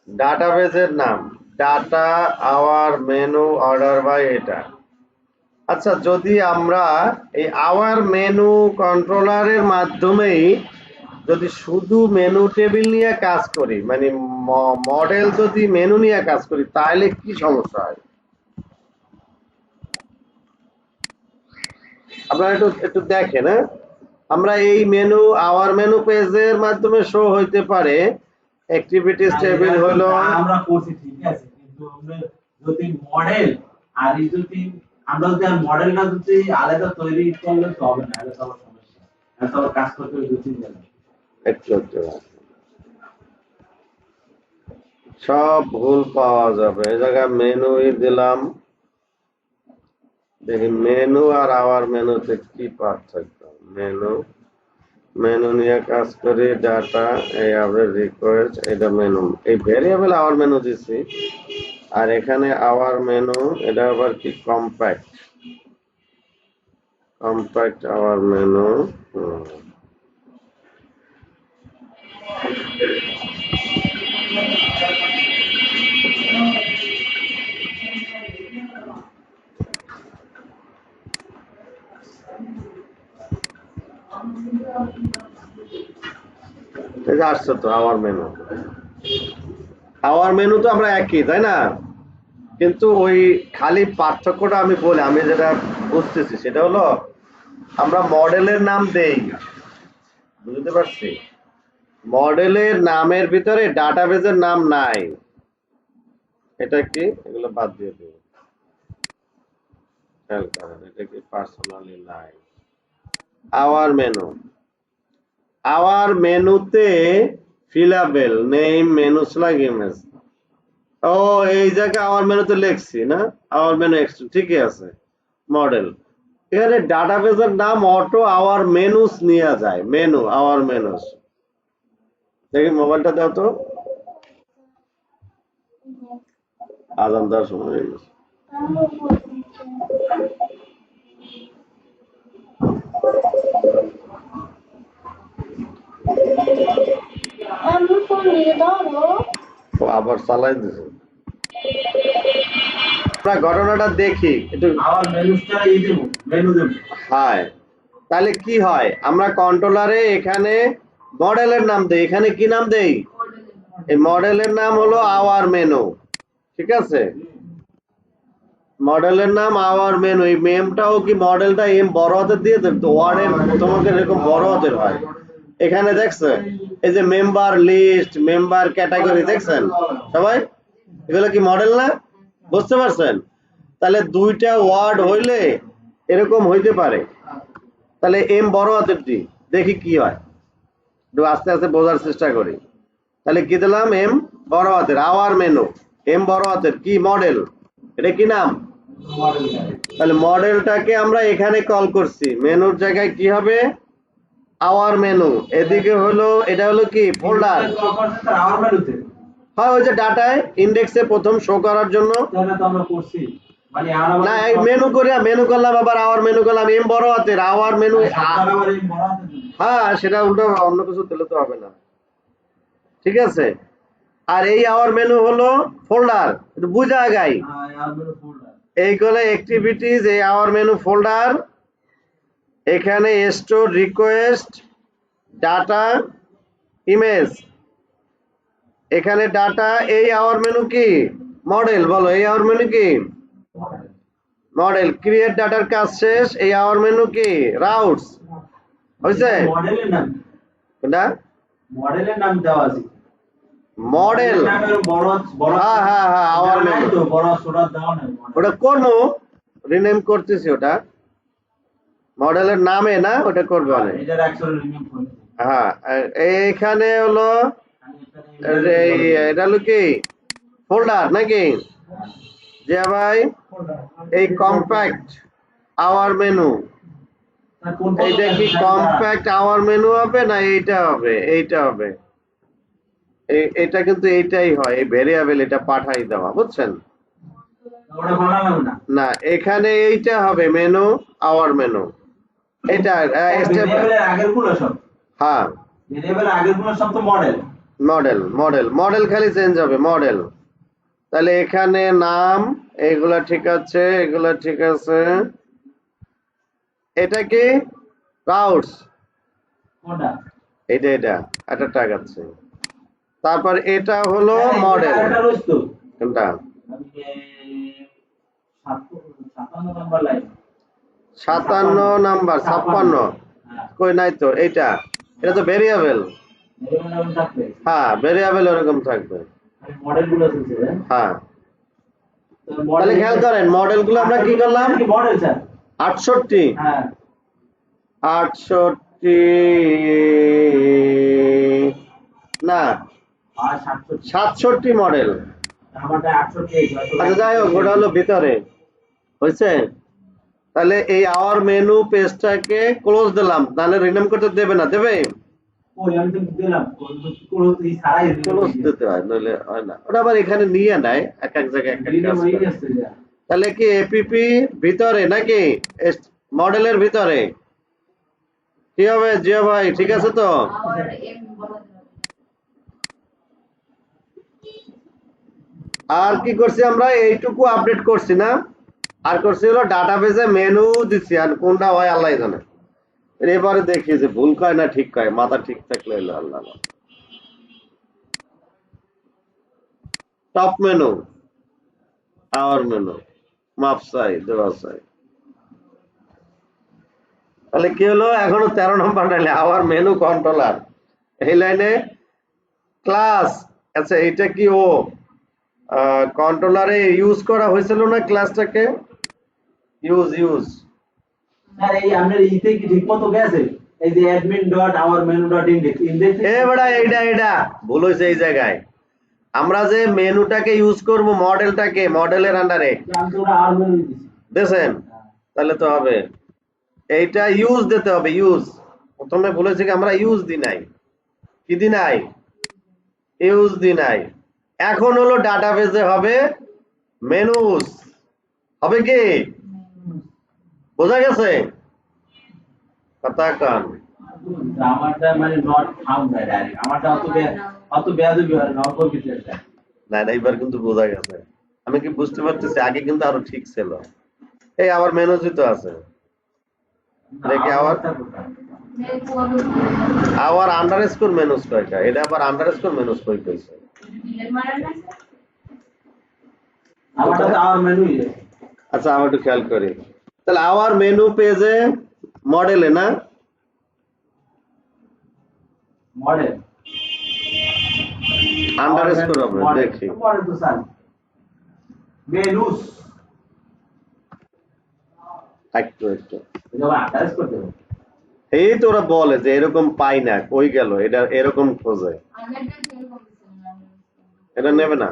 S1: ডাটাবেসের নাম data our menu order by এটা। আচ্ছা যদি আমরা এই আওয়ার মেনু কন্ট্রোলারের মাধ্যমেই যদি শুধু মেনু টেবিল নিয়ে কাজ করি, মানে মডেল যদি মেনু নিয়ে কাজ করি, তাহলে কি সমস্যা হয়? আপনারা একটু দেখেন। হ্যাঁ, আমরা এই মেনু আওয়ার মেনু পেজের মাধ্যমে শো হইতে পারে অ্যাক্টিভিটিস টেবিল হলো।
S3: আমরা করছি ঠিক আছে, কিন্তু আমরা যদি মডেল আর এই যদি আমরা যদি মডেল না যদি আলাদা তৈরি করলে তো হবে না, এটা তো আবার সমস্যা। এটা তো আবার কাজ করতে হবে 2-3 দিন।
S1: একটু সব ভুল পাওয়া যাবে। এই জায়গায় মেনুই দিলাম, দেখি মেনু আর আওয়ার মেনুতে কি পার্থক্য। মেনু নিয়ে কাজ করি, ডাটা এই আবার রিকোয়েস্ট, এটা মেনু, এই ভেরিয়েবল আওয়ার মেনু দিছি, আর এখানে আওয়ার মেনু এটা আবার কি কম্প্যাক্ট আওয়ার মেনু। আসছে তো আওয়ার মেনু তো আমরা একই, তাই না? কিন্তু ওই খালি পার্থক্যটা আমি বলি, আমি যেটা বুঝতেছি সেটা হলো আমরা মডেলের নাম দেই, বুঝতে পারছি, মডেলের নামের ভিতরে ডাটাবেজের নাম নাই। এটা কি, এগুলো বাদ দিয়ে দেব, খেয়াল করেন, এটা কি পার্সোনালি নাই। আওয়ার মেনুতে ফিলাবেল নেম মেনু স্ল্যাগ ইমেজ। ও এই জায়গায় আওয়ার মেনুতে লিখছি না, আওয়ার মেনু এক্সট্রা ঠিকই আছে। মডেল এখানে ডাটাবেসের নাম অটো আওয়ার মেনুস নিয়ে যায়, মেনু আওয়ার মেনুস। দেখি মোবাইলটা দাও তো, আজান দেওয়ার সময় হয়ে গেছে। ও আবার চালাই দিছে। আমরা ঘটনাটা দেখি একটু।
S3: আবার মেনুটা এই দেব, মেনু দেব।
S1: হয় তাহলে কি হয়, আমরা কন্ট্রোলারে এখানে মডেলের নাম দেই, এখানে কি নাম দেই, এই মডেলের নাম হলো আওয়ার মেনু, ঠিক আছে, মডেলের নাম আওয়ার মেনু। এই মেমটাও কি মডেলটা এম বড় হাতের দিয়ে দেব তো, ওয়ার্ডের তোমাকে এরকম বড় হাতের হয়। এখানে দেখছেন এই যে মেম্বার লিস্ট, মেম্বার ক্যাটাগরি, দেখছেন সবাই, এগুলো কি মডেল না, বুঝতে পারছেন? তাহলে দুইটা ওয়ার্ড হইলে এরকম হইতে পারে। তাহলে এম বড় হাতের দি, দেখি কি হয়, একটু আস্তে আস্তে বোঝার চেষ্টা করি। তাহলে কি দিলাম, এম বড় হাতের, আওয়ার মেনু, এম বড় হাতের, কি মডেল, এটা কি নাম, তাহলে মডেলটাকে আমরা এখানে কল করছি, মেনুর জায়গায় কি হবে, আওয়ার মেনু, এদিকে হলো এটা হলো কি ফোল্ডার,
S3: আওয়ার মেনুতে
S1: হয় ওই যে ডাটায় ইন্ডেক্সে প্রথম শো করার জন্য।
S3: তাহলে তো আমরা করছি, মানে আর
S1: না এই মেনু করে মেনু করলাম, আবার আওয়ার মেনু করলাম, এম বড় হাতের আওয়ার মেনু,
S3: আবার এই বড় হাতের জন্য।
S1: হ্যাঁ সেটা উল্টো অন্য কিছু দিলে তো হবে না, ঠিক আছে। আর এই আওয়ার মেনু হলো ফোল্ডার, একটু বুঝা গাই,
S3: হ্যাঁ, আর মেনু ফোল্ডার।
S1: এইগুলো অ্যাক্টিভিটিস, এই আওয়ার মেনু ফোল্ডার, এখানে স্টোর রিকোয়েস্ট ডাটা ইমেজ, এখানে ডাটা, এই আওয়ার মেনু কি মডেল, বলো এই আওয়ার মেনু কি মডেল, ক্রিয়েট ডাটার কাজ শেষ, এই আওয়ার মেনু কি রাউটস, হয়েছে
S3: মডেলের নাম,
S1: কোনটা
S3: মডেলের নাম দেওয়া আছে।
S1: মডেল,
S3: নামের বড় বড়
S1: হ্যাঁ হ্যাঁ হ্যাঁ আওয়ার
S3: নাই
S1: মেনু,
S3: তো, বড় ছোট দেওয়া নাই।
S1: ওটা করবো, রিনেম করতেছি, ওটা মডেলের নামে না, ওটা করবে অনেক।
S3: এটার অ্যাকচুয়ালি রিনেম করতে।
S1: হ্যাঁ এইখানে হলো এটা হলো কি ফোল্ডার নাকি, যে ভাই এই কম্প্যাক্ট আওয়ার মেনু, এইটা কি কম্প্যাক্ট আওয়ার মেনু হবে না এইটা হবে, এইটা হবে, এটা কিন্তু এইটাই হয়, এই ভেরিয়েবল এটা পাঠাই দেওয়া, বুঝছেন
S3: ওটা বানালাম না।
S1: না, এখানে এইটা হবে মেনু আওয়ার মেনু, এটা স্টেপ,
S3: ভেরিয়েবলের আগের গুলো সব,
S1: হ্যাঁ
S3: ভেরিয়েবলের আগের গুলো সব তো মডেল।
S1: মডেল, মডেল মডেল খালি চেঞ্জ হবে মডেল। তাহলে এখানে নাম এগুলা ঠিক আছে, এগুলা ঠিক আছে, এটা কি রাউটস,
S3: কোনটা?
S1: এটা এটা এটা টাগ আছে, তারপর এটা হলো মডেল,
S3: এটা রইছ তো
S1: কোনটা
S3: 57 নাম্বার লাইন,
S1: 57 নাম্বার 56
S3: হ্যাঁ
S1: কই নাই তো, এইটা এটা তো ভেরিয়েবল,
S3: ভেরিয়েবল নাম থাকবে,
S1: হ্যাঁ ভেরিয়েবল এরকম থাকবে,
S3: মডেল গুলো আছে
S1: হ্যাঁ।
S3: তো
S1: তাহলে খেয়াল করেন মডেল গুলো আমরা কি করলাম,
S3: মডেল স্যার,
S1: 68,
S3: হ্যাঁ
S1: 68 না
S3: আর 67
S1: 67 মডেল,
S3: আমারটা 68
S1: আচ্ছা যাই হোক ওটা হলো ভিতরে, হয়েছে। তাহলে এই আওয়ার মেনু পেজটাকে ক্লোজ দিলাম, তাহলে রিনেম করতে দেবে না, দেবে
S3: ওই আমি তো দিলাম কোন এই সারাই
S1: ক্লোজ দিতে হয়, নইলে হয় না, ওটা আবার এখানে নিয়ে নেয় এক এক জায়গায় এক এক
S3: রিনেম
S1: কাজ
S3: হয়ে
S1: করে।
S3: গেছে যা।
S1: তাহলে কি এপিপি ভিতরে নাকি মডেলের ভিতরে কি হবে, জিও ভাই ঠিক আছে তো?
S5: আওয়ার এম বড় দিলাম।
S1: আর কি করছি আমরা, এইটুকু আপডেট করছি না, আর করছি হলো ডাটাবেজে মেনু দিচ্ছি, আর কোনটা হয় আল্লাহ জানে। এবারে দেখি যে ভুল কয় না ঠিক কয়, মাথা ঠিক থাকলে হলো আল্লাহ। টপ মেনু আওয়ার মেনু মাপ চাই দেওয়া চাই, তাহলে কি হলো, এখনো 13 নম্বর লাইনে আওয়ার মেনু কন্ট্রোলার, এই লাইনে ক্লাস, আচ্ছা এটা কি ও কন্ট্রোলারে ইউজ করা হয়েছিল না ক্লাসটাকে, ইউজ
S3: স্যার এই আপনার ইতে কি ঠিকমতো গেছে? এই যে admin.our-menu.index
S1: এ বড়া এইটা ভুল হয়েছে এই জায়গায়, আমরা যে মেনুটাকে ইউজ করব মডেলটাকে, মডেলের আন্ডারে
S3: আমি তো ওরা আর মেনু দিছি।
S1: দেখছেন, তাহলে তো হবে এইটা ইউজ দিতে হবে, ইউজ প্রথমে বলেছি কি আমরা ইউজ দি নাই, কি দি নাই, ইউজ দি নাই, এখন হলো ডাটাবেজে হবে মেনুস, হবে কি বোঝা গেছে কথা কান,
S3: আমারটা মানে নট ফাউন্ড ডাইরেক্ট, আমারটা অত বেয়াদবি হয় না, অল্প কিছু একটা।
S1: না না এবার কিন্তু বোঝা গেছে, আমি কি বুঝতে পারতেছি? আগে কিন্তু আরো ঠিক ছিল। এই আবার মেনুজই তো আছে, দেখি আবার আন্ডারস্কোর মেনুজ কয়টা? এটা আবার আন্ডারস্কোর মেনুজ কই কইছে?
S3: আমারটা তো আওয়ার মেনুই।
S1: আচ্ছা আমি একটু খেয়াল করি। তাহলে আওয়ার মেনু পেজে মডেলে না
S3: মডেল
S1: আন্ডারস্কোর হবে, দেখি।
S3: মডেল তো স্যার মেনুস
S1: একটু
S3: এটা আন্ডারস্কোর করতে হবে।
S1: এই তো ওরা বলে যে এরকম পাই না, কই গেল এটা, এরকম খোঁজে। এটা নেবে না?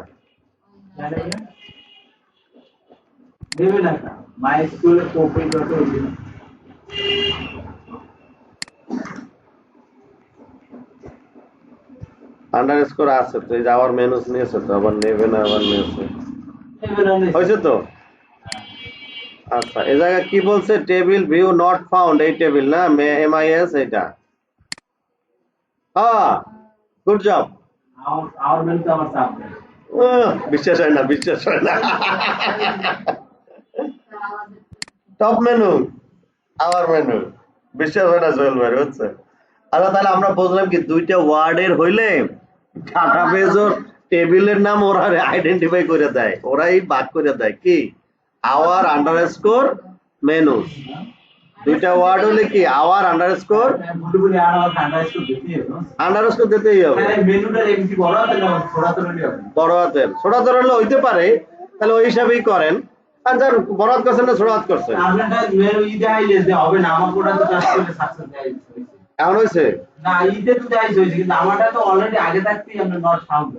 S3: দেবে না মাই স্কুল ওপেন করতে হবে।
S1: আন্ডারস্কোর আছে তো, এই যে আবার মেনুস নিয়েছে তো, আবার নেবে না, আবার নিয়েছে, হয়েছে তো। আচ্ছা এই জায়গায় কি বলছে? টেবিল ভিউ নট ফাউন্ড, এই টেবিল না MIS এটা। হ্যাঁ গুড জব।
S3: আওয়ার মেনু তো আমার সামনে।
S1: বিশ্বাস হয় না, বিশ্বাস হয় না। টপ মেনু আওয়ার মেনু, বিশ্বাস হয় না সোহেল ভাই, হচ্ছে। আচ্ছা তাহলে আমরা বুঝলাম কি, দুইটা ওয়ার্ডের হইলে ডাটাবেজের টেবিলের নাম ওরা আইডেন্টিফাই করে দেয়, ওরাই ভাগ করে দেয় কি আওয়ার আন্ডারস্কোর মেনুস। দুইটা ওয়ার্ড হলে কি আওয়ার আন্ডারস্কোর আন্ডারস্কোর দিতেই হবে। বড় হাতের ছোট হাতের হলে হইতে পারে, তাহলে ওই হিসাবেই করেন। আর যার বড় হাত করছেন না ছোট হাত করছেন, এমন হয়েছে
S3: না ইতে তো যাইছে হইছে, কিন্তু আমারটা তো অলরেডি আগে থাকতেই আমরা নট ফাউন্ড।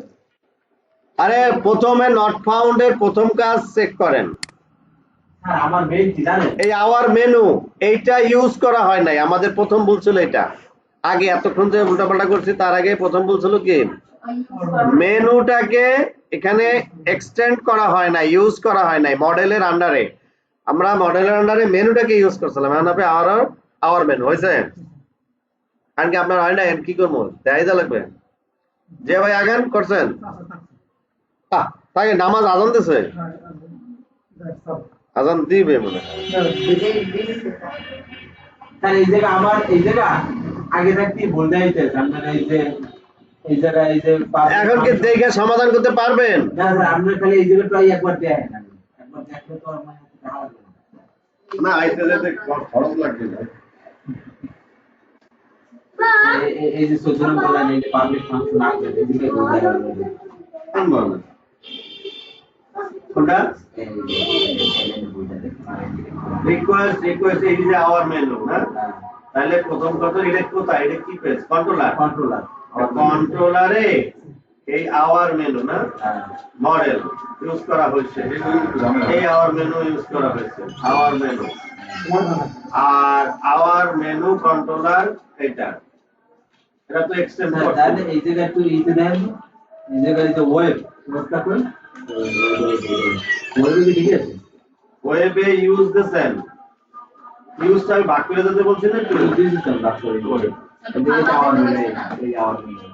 S1: আরে প্রথমে নট ফাউন্ড এর প্রথম কাজ চেক করেন।
S3: স্যার আমার মেইন কি জানেন,
S1: এই আওয়ার মেনু এইটা ইউজ করা হয় নাই, আমাদের প্রথম ভুল ছিল এটা। আগে এতক্ষণ যে উল্টাপাল্টা করছি তার আগে প্রথম ভুল ছিল কি মেনুটাকে এখানে এক্সটেন্ড করা হয় না, ইউজ করা হয় নাই। মডেলের আন্ডারে আমরা মডেলের আন্ডারে মেনুটাকে ইউজ করছিলাম, এখন আপনি আওয়ার মেনু হয়েছে। কারণ কি আপনার হয় না, কি করবো দেখাই যা লাগবে। যে ভাই আগান করছেন তাকে নামাজ আজান দিছে, আজান দিবে মনে হয়।
S3: স্যার এই জায়গা আমার এই জায়গা আগে থাকতেই বলতে হইতেছে আপনারা এই জায়গায় এই যে
S1: এখন কি দেখে সমাধান করতে পারবেন?
S3: না স্যার আমরা খালি এই জায়গাটাই একবার দেখেন, একবার দেখলে তো আর মানে দেখা লাগবে
S1: না আইতে যেতে খরচ লাগবে না।
S3: এই যে সূচনা বললেন এই যে পাবলিক ফাংশন আছে এদিকে বলতে হবে
S1: কোন বলেন কোনটা রিকোয়েস্ট এই যে আওয়ার মেনু না, তাহলে প্রথম কথা এটা কোথায়, এটা কি পেজ? কন্ট্রোলারে এই আওয়ার মেনু না মডেল ইউজ করা হয়েছে, এই আওয়ার মেনু ইউজ করা হয়েছে, our menu. R our menu controller এটা তো এক্সটেন্ড করতে।
S3: তাহলে এই জায়গা একটু ইতে দেন, এই জায়গায় যে ওয়েবটা কই ওয়েবে কি ঠিক আছে?
S1: ওয়েবে ইউজ দিছেন, ইউজটা আমি ভাগ করে দিতে বলছি না, একটু
S3: দিতেন ভাগ করে দিবেন। এদিকে আওয়ার মেনু এই আওয়ার মেনু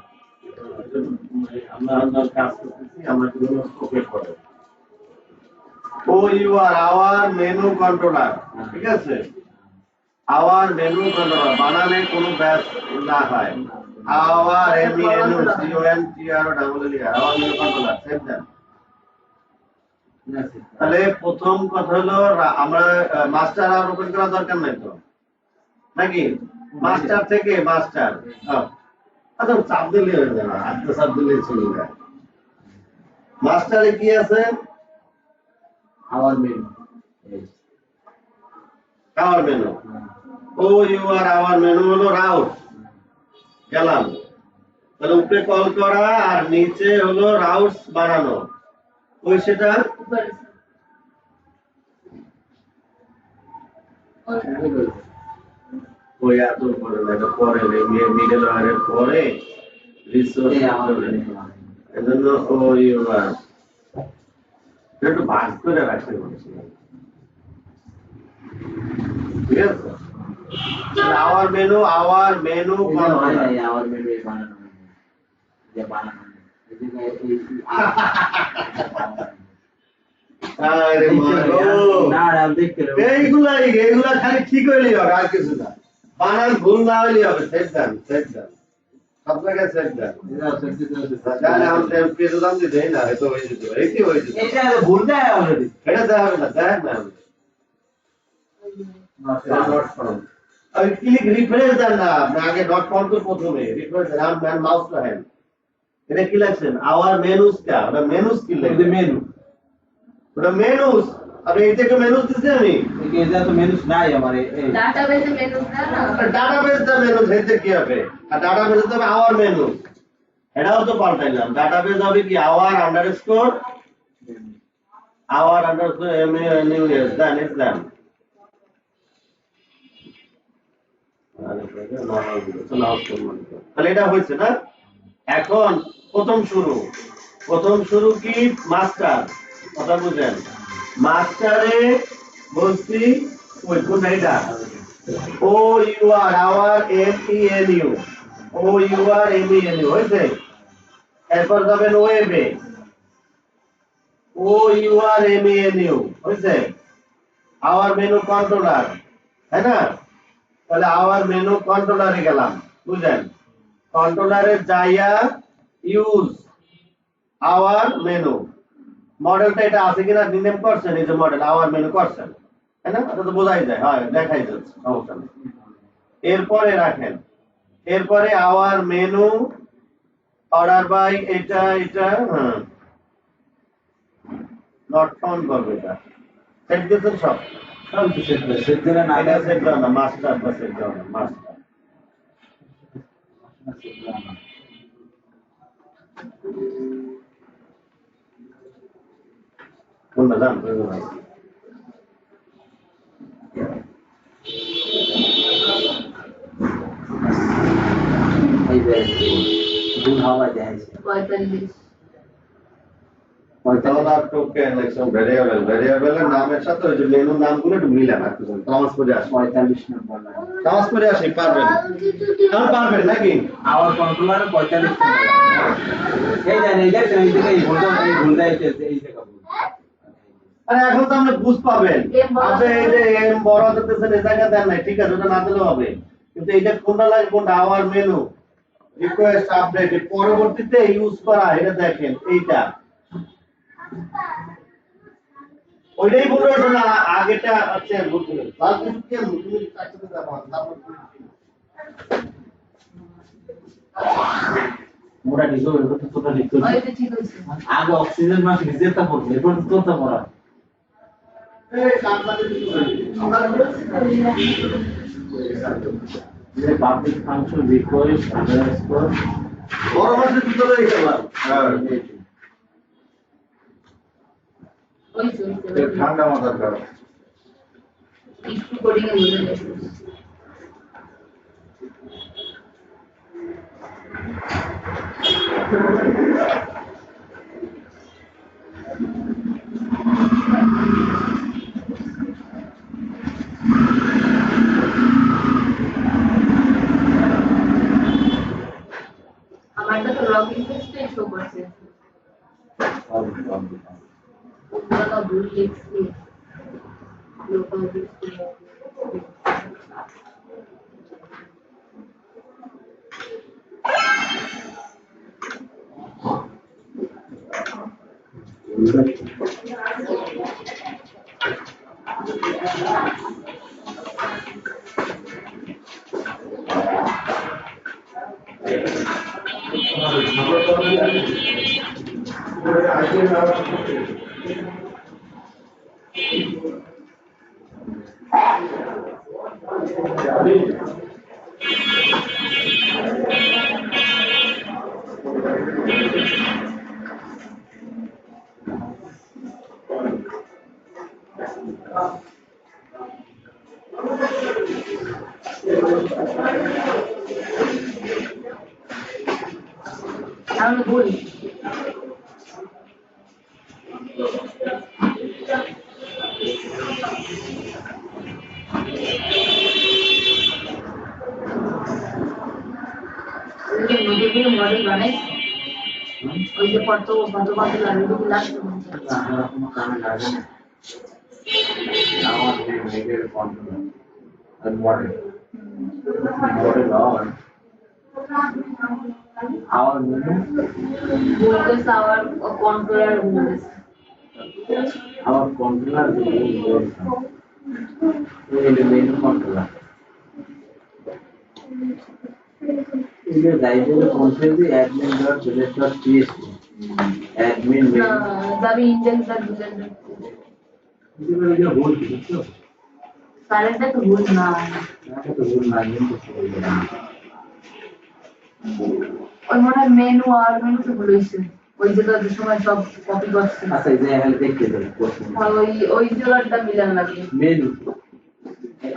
S1: আমরা কাজ করতেছি, আমরা কিন্তু ওকে করব। O U R our menu controller, ঠিক আছে? আওয়ার মেনু কন্ট্রোলার বানানে কোনো ব্যাস না হয়, our MENUCONTROLLER our menu controller save দেন। তাহলে প্রথম কথা হলো আমরা মাস্টার আর ওপেন করা দরকার নাই তো নাকি? মাস্টার থেকে মাস্টার আচ্ছা চাপ দিলে হয়ে যাবে, আটটা চাপ দিলে চলে যায়। মাস্টারে কি আছে?
S3: Our menu
S1: our menu. O U R our menu হলো রাউট, গেলাম। তাহলে উপরে কল করা আর নিচে হলো রাউটস বানানো, ওই সেটা ওই এত পরে এটা পরে মিডল ওয়ারের পরে রিসোর্স এজন্য ও ইউ আর একটু ভাগ করে রাখতে বলছিলাম, ঠিক আছে? আওয়ার মেনু
S3: আওয়ার মেনু বানানো যে বানানো
S1: আরে
S3: না আমি দেখতে
S1: এইগুলা খালি ঠিক হইলেই হবে, আর কিছু না। বানান ভুল না হইলেই হবে। সেট দেন সব জায়গায় সেট দেন। জানে আমি পেজে দাম দিতে না, হয়তো হয়ে যেতে পারে। এইটি হয়ে যেতে পারে।
S3: এটা ভুল দেয় অলরেডি।
S1: এটা দেওয়া হবে না, দেখ না। আমি ক্লিক রিফ্রেশ দেন না, আপনি আগে ডট কম করে প্রথমে রিফ্রেশ দেন, আর মাউস রাখেন। এটা কি লাগছেন? আওয়ার মেনুস কা, ওটা মেনুস কি লাগবে?
S3: মেনু,
S1: ওটা মেনুস। আপনি এই থেকে মেনুস দিছি আমি।
S3: এটা তো মেনুস নাই আমার এই
S5: ডাটাবেসে মেনু না
S1: ডাটাবেস দা মেনুস হইতে কি হবে? আর ডাটাবেসে তো আওয়ার মেনুস। এটাও তো পাল্টাইলাম। ডাটাবেস হবে কি আওয়ার আন্ডারস্কোর MENUS দেন, ইজ দেন। তাহলে এটা হয়েছে না? এখন প্রথম শুরু কি মাস্টার, কথা বুঝেন। মাস্টারে বলছি ওই কোন এটা O U R our MENU, O U R MENU হয়েছে। এরপর যাবেন ওয়েবে, ও ইউ আর MENU হয়েছে। আওয়ার মেনু কন্ট্রোলার, তাই না? তাহলে আওয়ার মেনু কন্ট্রোলারে গেলাম, বুঝলেন? কন্ট্রোলারে যাইয়া ইউজ আওয়ার মেনু। মডেলটা এটা আছে কিনা রিনেম করছেন, এই যে মডেল আওয়ার মেনু করছেন, তাই না? এটা তো বোঝাই যায়, হয় দেখাই যাচ্ছে, সমস্যা নেই। এরপরে রাখেন, এরপরে আওয়ার মেনু অর্ডার বাই এটা হ্যাঁ নট ফাউন্ড করবে এটা। সেট দিয়েছেন সব?
S3: সব কিছু সেট দিলে না
S1: এটা সেট দাও না, মাস্টার বা সেট দাও না, মাস্টার। কোনটা জান?
S3: এই যে ভুল হওয়া যায়
S5: 45
S1: ভ্যারিয়েবলের নামের সাথে ওই যে মেনুর নামগুলো একটু মিলে না, ট্রান্স করে আসে।
S3: 45 নম্বর
S1: ট্রান্স করে আসে, পারবেন? কারণ পারবেন নাকি?
S3: আওয়ার কন্ট্রোলারে 45 নম্বর। এই জানেন এই দেখেন এই দিকে এই ভুল দেয় এই জায়গা ভুল।
S1: আরে এখন তো আপনি বুঝ পাবেন। আপনি এই যে এম বড় দিতেছেন এই জায়গা দেন নাই, ঠিক আছে, ওটা না দিলেও হবে। কিন্তু এইটা কোনটা লাগে, কোনটা আওয়ার মেনু রিকোয়েস্ট আপডেট পরবর্তীতে ইউজ করা, এটা দেখেন এইটা। ওইটাই ভুল হয়েছে না, আগেটা আছে ভুল করে। তাহলে তুমি কেন তুমি চাইতে যাবা তারপর
S3: মোরা ডিজো এটা তো তোটা লিখতে
S5: ওই তো ঠিক আছে
S3: আগে অক্সিজেন মাস রিজেক্টটা পড়বে এরপর তোটা পড়া
S1: এই কামটাতে কিছু আমরা
S3: যে পাবলিক ফাংশন রিকোয়েস্ট আন্ডারস্কোর
S1: বড় মাসে ভিতরে রেখে গেলাম। হ্যাঁ
S5: ওই তো
S1: ঠান্ডা মাথার কারণ।
S5: একটু কোডিং এ বলে দেব আমারটা তো লগইন পেজটাই শো করছে ওটা ভুল লিখছি লোকাল লিখছি আমি বলি মডেল বানাই ওই যে কত লাগবে লাগবে
S3: কোনো কারণে লাগে না Our menu controller and model. Model on our menu,
S5: Because our controller moves.
S3: our controller will be menu controller. In the library control the admin.select.csv. Admin menu.
S5: तभी इंजन का दूसरा
S3: ये बोल दीजिए
S5: सारे तक भूल ना
S3: तो बोल मांगे तो बोलेगा
S5: और मोटा मेनू और मेनू से बोलेছে ওই জায়গা যে সময় সব কপি করছে
S3: अच्छा इसे हेल्प देखते हैं
S5: আর ওই জায়গাটা মিলান লাগে
S3: मेनू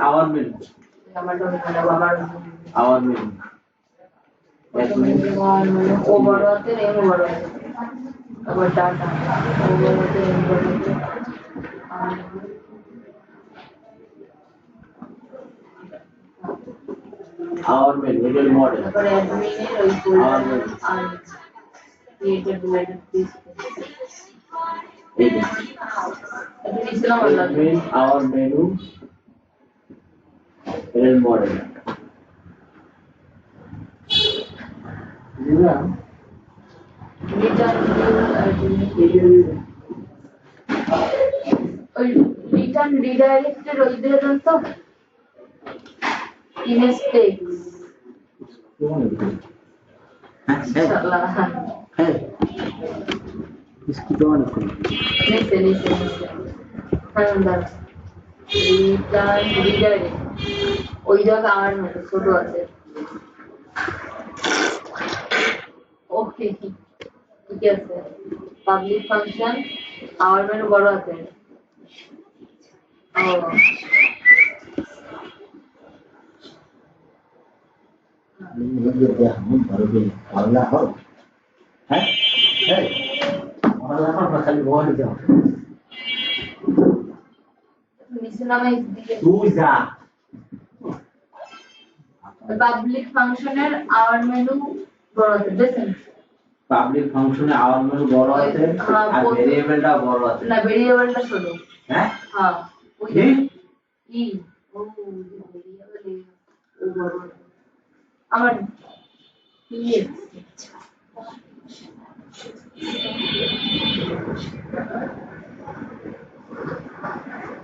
S3: our menu
S5: আমারটা মানে বাবার
S3: our menu
S5: ও বড় হাতে এম বড় হাতে আবার ডাটা ও বড় হাতে এম বড় হাতে
S3: our menu middle model
S5: তারপরে অ্যাডমিনের ওই folder R created divided this
S3: it
S5: এটা নিছিলাম আল্লাহ
S3: mean our menu middle model বুঝলাম
S5: রিটার্ন ওই রিটার্ন রিডাইরেক্টেড ওই দিয়ে দেন তো ইমেজ টেক্স ইনশাআল্লাহ
S3: है इसकी तो ऑन करो
S5: নিচে হ্যাঁ রিটার্ন রিডাইরেক্ট ওই জায়গা আমার মতো ছোট আছে ওকে ঠিক আছে পাবলিক ফাংশন আমার মেনু বড় আছে ও
S3: ये क्या हम भरोगे वाला हो है वाला हो खाली बोल जाओ
S5: নিচে নামে দিকে
S3: तू जा
S5: পাবলিক ফাংশনের আওয়ার মেনু বড় আছে দেখেন
S3: পাবলিক ফাংশনে আওয়ার মেনু বড় আছে
S5: হ্যাঁ,
S3: আর ভেরিয়েবলটা বড় আছে
S5: না ভেরিয়েবলটা ছোট
S3: হ্যাঁ
S5: হ্যাঁ ওই
S3: কি?
S5: ই ও ভেরিয়েবল ও বড় আছে। আমার ইয়ে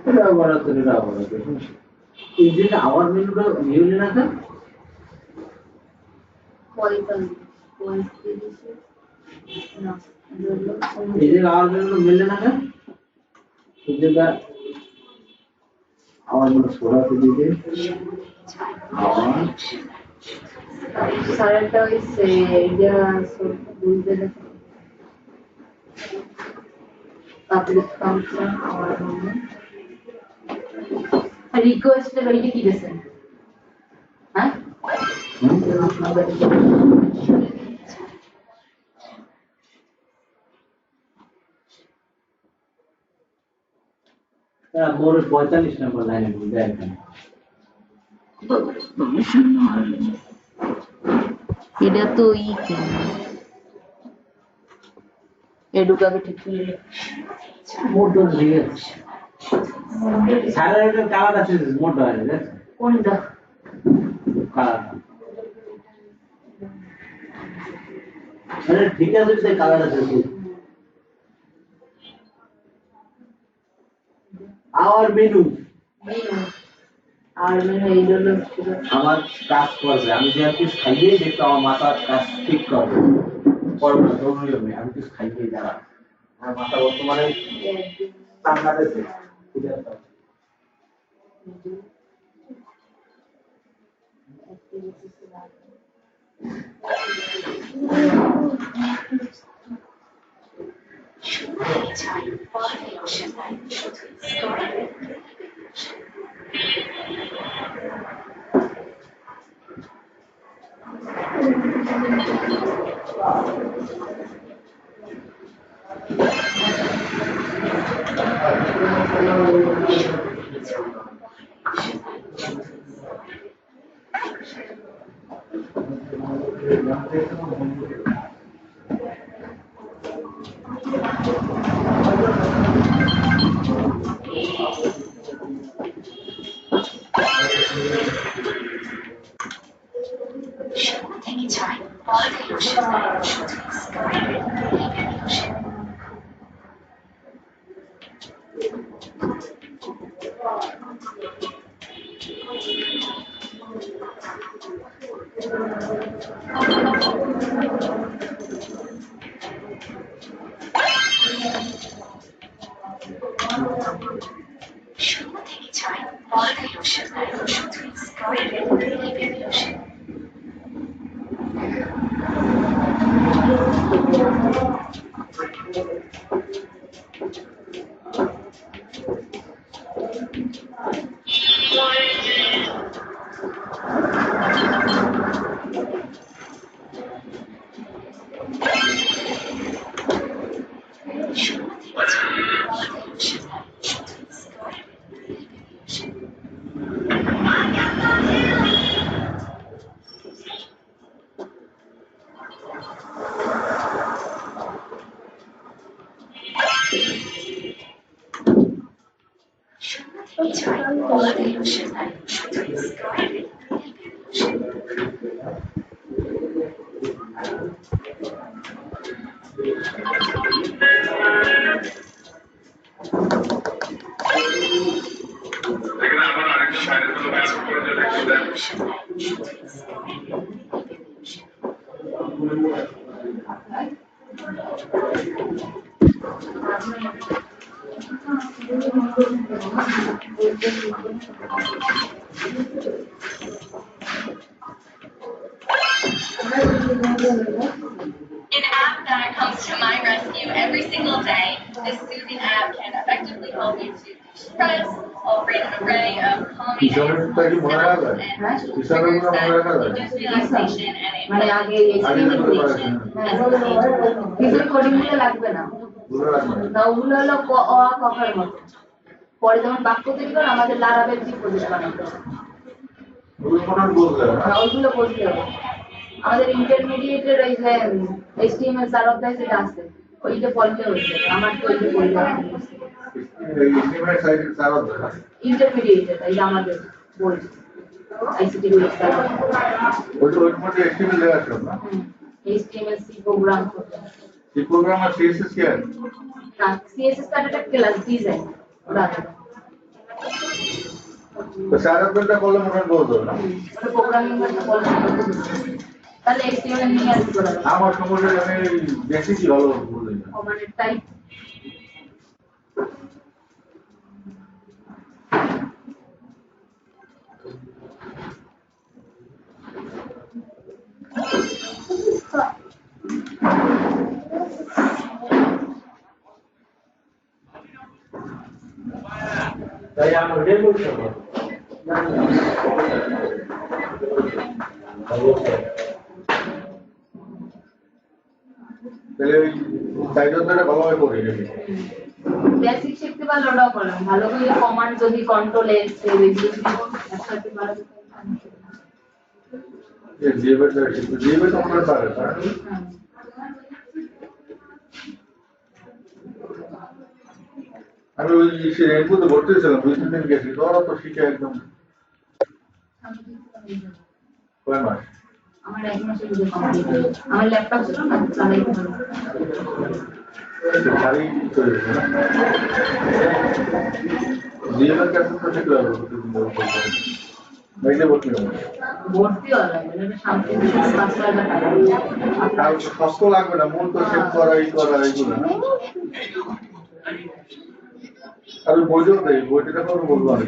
S3: এটা বড় আছে এটা বড় আছে এই যে আওয়ার মেনুটা নিয়ে না তো
S5: 45 না
S3: এই যে আওয়ার মেনু মিললে না কেন এই জায়গা আওয়ার মেনু ছোড়া তো দিতে আওয়ার
S5: সারাটা হইছে ইয়া সব বুঝতে না public function our menu request এর ওইটা কি দিয়েছেন হ্যাঁ
S3: মোর 45 নম্বর লাইনে বুঝে এখন
S5: এটা তো ই কেন এডুকাকে ঠিক করে
S3: মোর তো রিয়েল সারাটা কালার আছে মোর ধরে না
S5: কোনটা
S3: কালার আরে ঠিক আছে যে কালার আছে our menu
S5: menu R menu এই হলো
S3: আমার কাজ করবে আমি যে কিছু খাইয়ে দেখতো আমার মাথার কাজ ঠিক করবে করবো না জরুরি হবে আমি কিছু খাইয়ে যারা আমার মাথা বর্তমানে বাংলাদেশে ঠিক আছে
S2: শুরু থেকে চাই বড়দের ওষুধ নয়, শুধু স্কোয়ারের বেবি ওষুধ। An app that comes to my rescue every single day. This soothing app can effectively help you to de-stress, offer an array of calming and triggers that induce relaxation and a relaxation as a
S5: video coding গুলো লাগবে না, না ওগুলো হলো অ আ ক খর মতো। পরে যেমন বাক্য তৈরি করে আমাদের লারাবেল কি প্রজেক্ট বানাতে হবে, ওইগুলো বলতে হবে। আমাদের ইন্টারমিডিয়েটের ওই যে HTML সার অফ দ্যাট যেটা আছে ওইটা পড়তে হচ্ছে, আমার তো ওইটা পড়তে হবে। ইন্টারমিডিয়েটের এই যে আমাদের বই আইসিটি বই সার
S6: ওইটার মধ্যে HTML দেওয়া আছে না?
S5: HTML সি প্রোগ্রাম করতে হবে।
S6: সি প্রোগ্রাম আর CSS কি আছে?
S5: না CSS টা একটা ক্লাস ডিজাইন ওটা
S6: তো সারাদিনটা করলে মনে হয় বলতো না।
S5: ওটা প্রোগ্রামিং ভাষা বলা তাহলে HTML নিয়ে আর কি করা যাবে?
S6: আমার সম্বন্ধে আমি বেশি কি ভালো বললেন না।
S5: কমান্ড টাইপ
S3: তাই আমরা ওটাই বলছি না।
S6: তাহলে ওই সাইডটা ভালোভাবে করি নাকি?
S5: বেসিক শিখতে পারলে ওটাও করলাম ভালো করে। কমান্ড যদি কন্ট্রোল এস সেভ এগুলো একসাথে ভালো
S6: এই জিএবের তো আমরা পারে তাই না? আমি ওই সে রেনবুতে ভর্তি হয়েছিলাম 2-3 দিন গেছি, তোরা তো শিখে একদম কয় মাস?
S5: আমার এক মাসের মধ্যে কমপ্লিট হলো। আমার ল্যাপটপ ছিল না, চালাইতে হলো।
S6: গাড়ি চলে গেছে না? জিএবের কাছে তো শিখলে হবে প্রতিদিন মেঘে ভর্তি হবে।
S5: ভর্তি হলো এটা শান্তি পাসওয়ার্ড টাকা
S6: আর কষ্ট লাগবে না, মূল তো সেভ করা এই করা এইগুলো না। আর ওই বইটাও দেয়, বইটা দেখো বলবো আমি।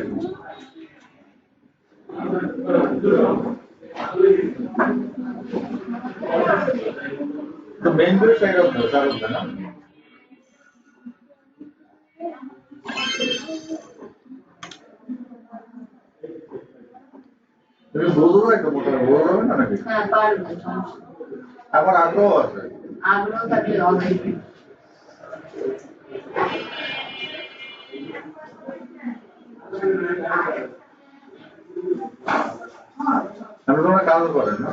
S6: তো মেইন করে সাইড অফ না সাইড অফ না। তুমি বলবো না তো মোটা বলবো না নাকি?
S5: হ্যাঁ পারবে সমস্যা।
S6: আমার আগ্রহ আছে।
S5: আগ্রহ থাকলে হবে।
S6: আমি তোমরা কাজ করেন না?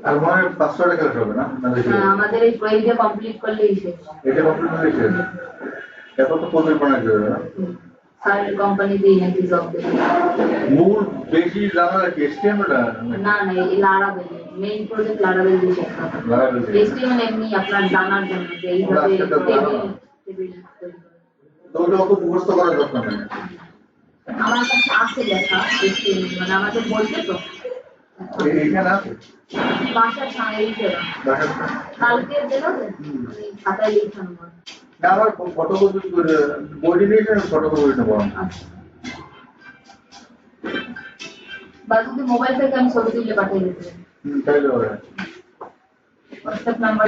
S6: আর মনে 500 টাকা হবে না?
S5: আমাদের এই প্রজেক্ট কমপ্লিট করলেই শেষ।
S6: এটা কমপ্লিট হয়ে শেষ। এত তো প্রজেক্ট বানাতে হবে না?
S5: স্যার কোম্পানিতেই নাকি জব দেবে।
S6: মূল বেশি জানা কি HTML
S5: না না এই লারাবেল মেইন প্রজেক্ট লারাবেল দিয়ে শেষ করা।
S6: লারাবেল
S5: HTML এমনি আপনার জানার জন্য যে এইভাবে টেবিল
S6: তো ওটা অত মুখস্থ করার দরকার নেই।
S5: আমার কাছে আছে লেখা HTML মানে আমাদের বলতে তো
S6: এইখানে আছে
S5: বাসার সামনে ছিল
S6: বাসার
S5: কালকে দিল খাতায় লিখানো বল।
S6: না আমার ফটোকপি করে বডি নিয়ে ফটোকপি নেবো
S5: আচ্ছা বা যদি মোবাইল থেকে আমি ছবি তুলে পাঠিয়ে দিতে
S6: তাইলে হবে
S5: হোয়াটসঅ্যাপ নাম্বার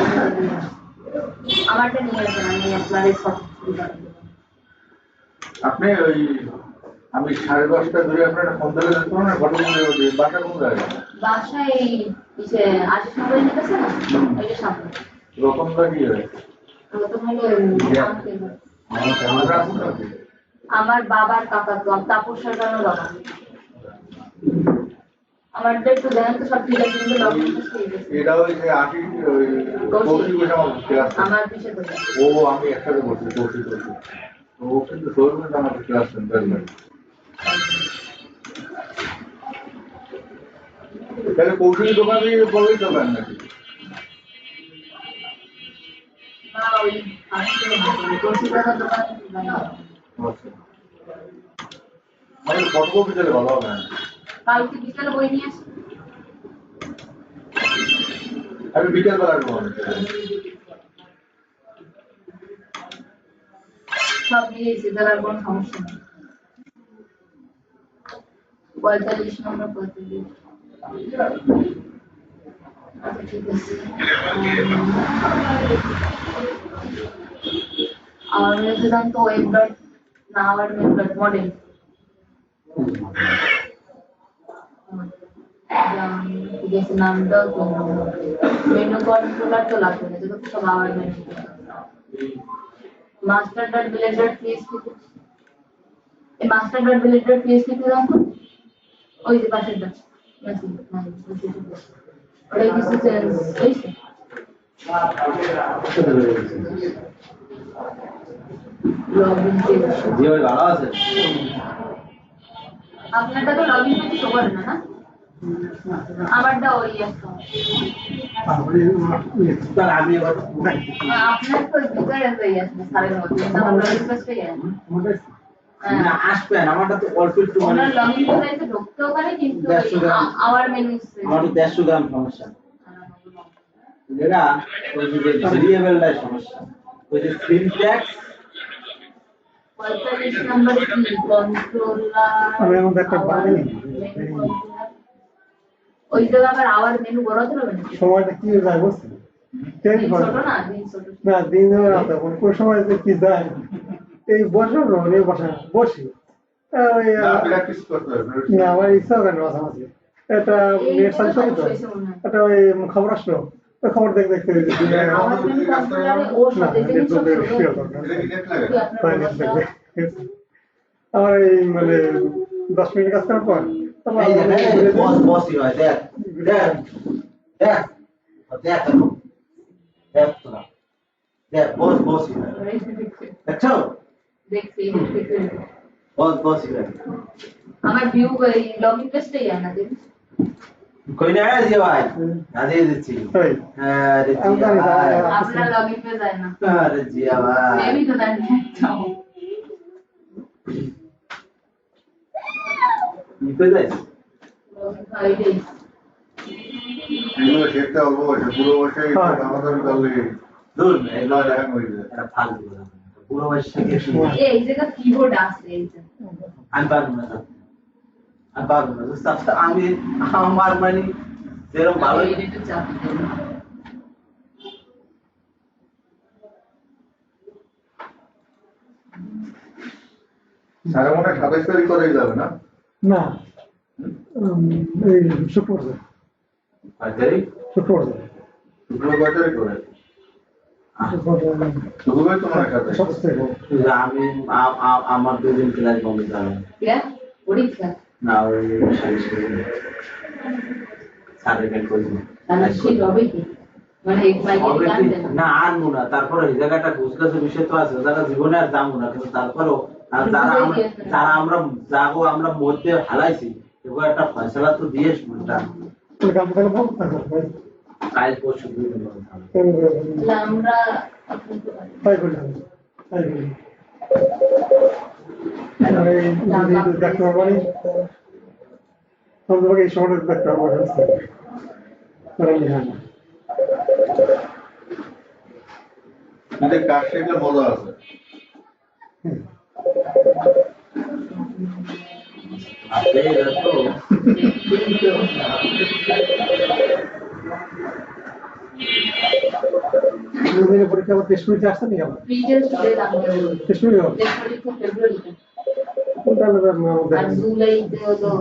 S5: আমারটা নিয়ে আসেন আমি আপনার এই সব ছবি পাঠিয়ে দেবো।
S6: আপনি ওই আমি 10:30 ধরে আপনার ফোন দিলে দেখতে না ফটোকপি বাসা কোন জায়গায়
S5: বাসায় ইসে আশিস মোবাইল নিতেছে না এটা সামনে
S6: রকমটা কি হয়
S5: প্রথম হলো
S6: আমরা আসুন নাকি
S5: আমার বাবার কাকা তো তাপস সরকারের বাবা আমারটা একটু দেখেন তো সব ঠিক আছে কিন্তু লগইন করতে
S6: এটা ওই যে আশি ওই কৌশিক বসে আমার ক্লাস
S5: আমার পিছে তো
S6: ও আমি একসাথে বসছি কৌশিক বসে ও কিন্তু সৌরভ আমার ক্লাস সেন্টার তাহলে কৌশিক দোকানে বলেই তো পারেন নাকি
S5: না ওই আসলে কৌশিকার দোকান না
S6: আচ্ছা আমি ফটোকপি দিলে ভালো হবে না
S5: কালকে বিকালে বই নিয়ে আসি
S6: আমি বিকেলবেলা আসবো
S5: সব নিয়েছি তার কোনো সমস্যা নেই 45 নম্বর 45 আচ্ছা ঠিক আছে আর মেয়ে দাম তো ওয়েব ডট না আর মেয়ে ডট মডেল जैसे नाम दो तो मेनू कंट्रोलर तो लागते हैं तो सब our menu master dot blade dot PHP ये master dot blade dot PHP को दाम ওই যে পাশেরটা নাকি নাই ওটা কিছু চেঞ্জ হইছে লগইন চেঞ্জ
S3: জি ভাই ভালো আছে
S5: আপনারটা তো লগইন করতে তো পারে না আমারটা ওই একটা
S3: তার আমি আবার
S5: আপনার তো ভিতরে হয়ে আসবে সারের মধ্যে না আমরা রিকোয়েস্ট হয়ে যাবে
S3: না আসবেন আমারটা তো অল্প একটু মানে
S5: ওনার লগইন করে এসে ঢুকতে ওখানে কিন্তু
S3: 150 গ্রাম।
S5: আওয়ার মেনু
S3: আমার 150 গ্রাম সমস্যা যেটা ওই যে ভেরিয়েবলটাই সমস্যা ওই যে সিনট্যাক্স
S5: 45 নাম্বার কি কন্ট্রোলার
S4: আমি এমন একটা বানাই
S5: ওই জায়গা আবার আওয়ার মেনু বড় হবে না
S4: সময়টা কি যায় বুঝছি
S5: দিন ছোট না দিন ছোট
S4: না দিন রাতে কোন সময় যে কি যায় এই বছর এই বছর বসি ওই
S6: না প্র্যাকটিস করতে হবে
S4: না আমার ইচ্ছা করে না মাঝে এটা নেট সার্চ করি তো এটা ওই খবর আসলো ওই খবর দেখতে দেখতে
S5: আমার মেনু কন্ট্রোলারে ও
S4: না
S5: সব দেখে
S4: নেট
S5: সব
S4: তো
S5: ছোট
S4: শেয়ার করবে
S6: এটা কি নেট লাগে
S4: তাই নেট দেখবে আমার এই মানে 10 মিনিট কাজ করার পর তারপর
S3: এই যে বস বসই হয় দেখ দেখ দেখ দেখ দেখ তো দেখ বস বসই হয় দেখছো
S5: দেখছি
S3: বস বসই হয়
S5: আমার ভিউ এই লগইন পেজটাই যায় না দিন
S3: কই না আছে ভাই আজে দিচ্ছি
S4: তাই
S3: হ্যাঁ রে
S4: আমি জানি না।
S5: আপনার লগইন পেজ যায় না
S3: আরে জিয়া ভাই
S5: আমি তো জানি না
S3: নিতে যাই
S5: লগইন আইডি
S6: এগুলো শিখতে অল্প বয়সে পুরো বয়সে
S4: হ্যাঁ।
S6: আমাদের করলে
S3: দূর
S6: এগুলো দেখা হয়ে যায়
S3: এটা ফালতু কথা পুরো বয়স থেকে
S5: এই জায়গা কিবোর্ড আছে এই যে
S3: আমি পারবো না আমি পারবো না আমি আমার মানে যেরকম ভালো
S5: একটু চাপ দেন
S6: সারা মনে হয় 27 তারিখ করেই যাবে না
S4: না এই শুক্রবার
S3: পাইকারি
S4: শুক্রবার
S6: শুক্রবার কয় তারিখ করে শুক্রবার তো মনে হয় 27
S3: আমি আমার দুদিন ক্লাস বন্ধ যাবে
S5: क्या পরীক্ষা
S3: না ওই সার্টিফিকেট করি
S5: তাহলে শীত হবে কি মানে এক মাইকে গান দেন
S3: না আর না তারপরে এই জায়গাটা গুজগাছের বিষয় তো আছে যারা জীবনে আর যাবো না কিন্তু তারপরেও আর যারা আমরা যাবো আমরা মধ্যে হালাইছি এবার একটা ফয়সালা তো দিয়ে শুনটা
S4: কাম করে বল
S3: কাল পরশু দুই দিন হবে
S5: তাহলে আমরা
S4: তাই করি তাই করি দেখতে পারবানি তোমাকে এই সময়টা দেখতে হবে তারা হয় না
S6: কিন্তু কাজ শিখলে মজা আছে।
S4: পরীক্ষা আবার টেস্ট পরীক্ষা আসছে নাকি আবার
S5: ফ্রিজের চলে লাগবে
S4: টেস্ট পরীক্ষা হবে?
S5: টেস্ট পরীক্ষা ফেব্রুয়ারিতে
S4: তাহলে তো আমাদের
S5: আর জুলাইতে হলো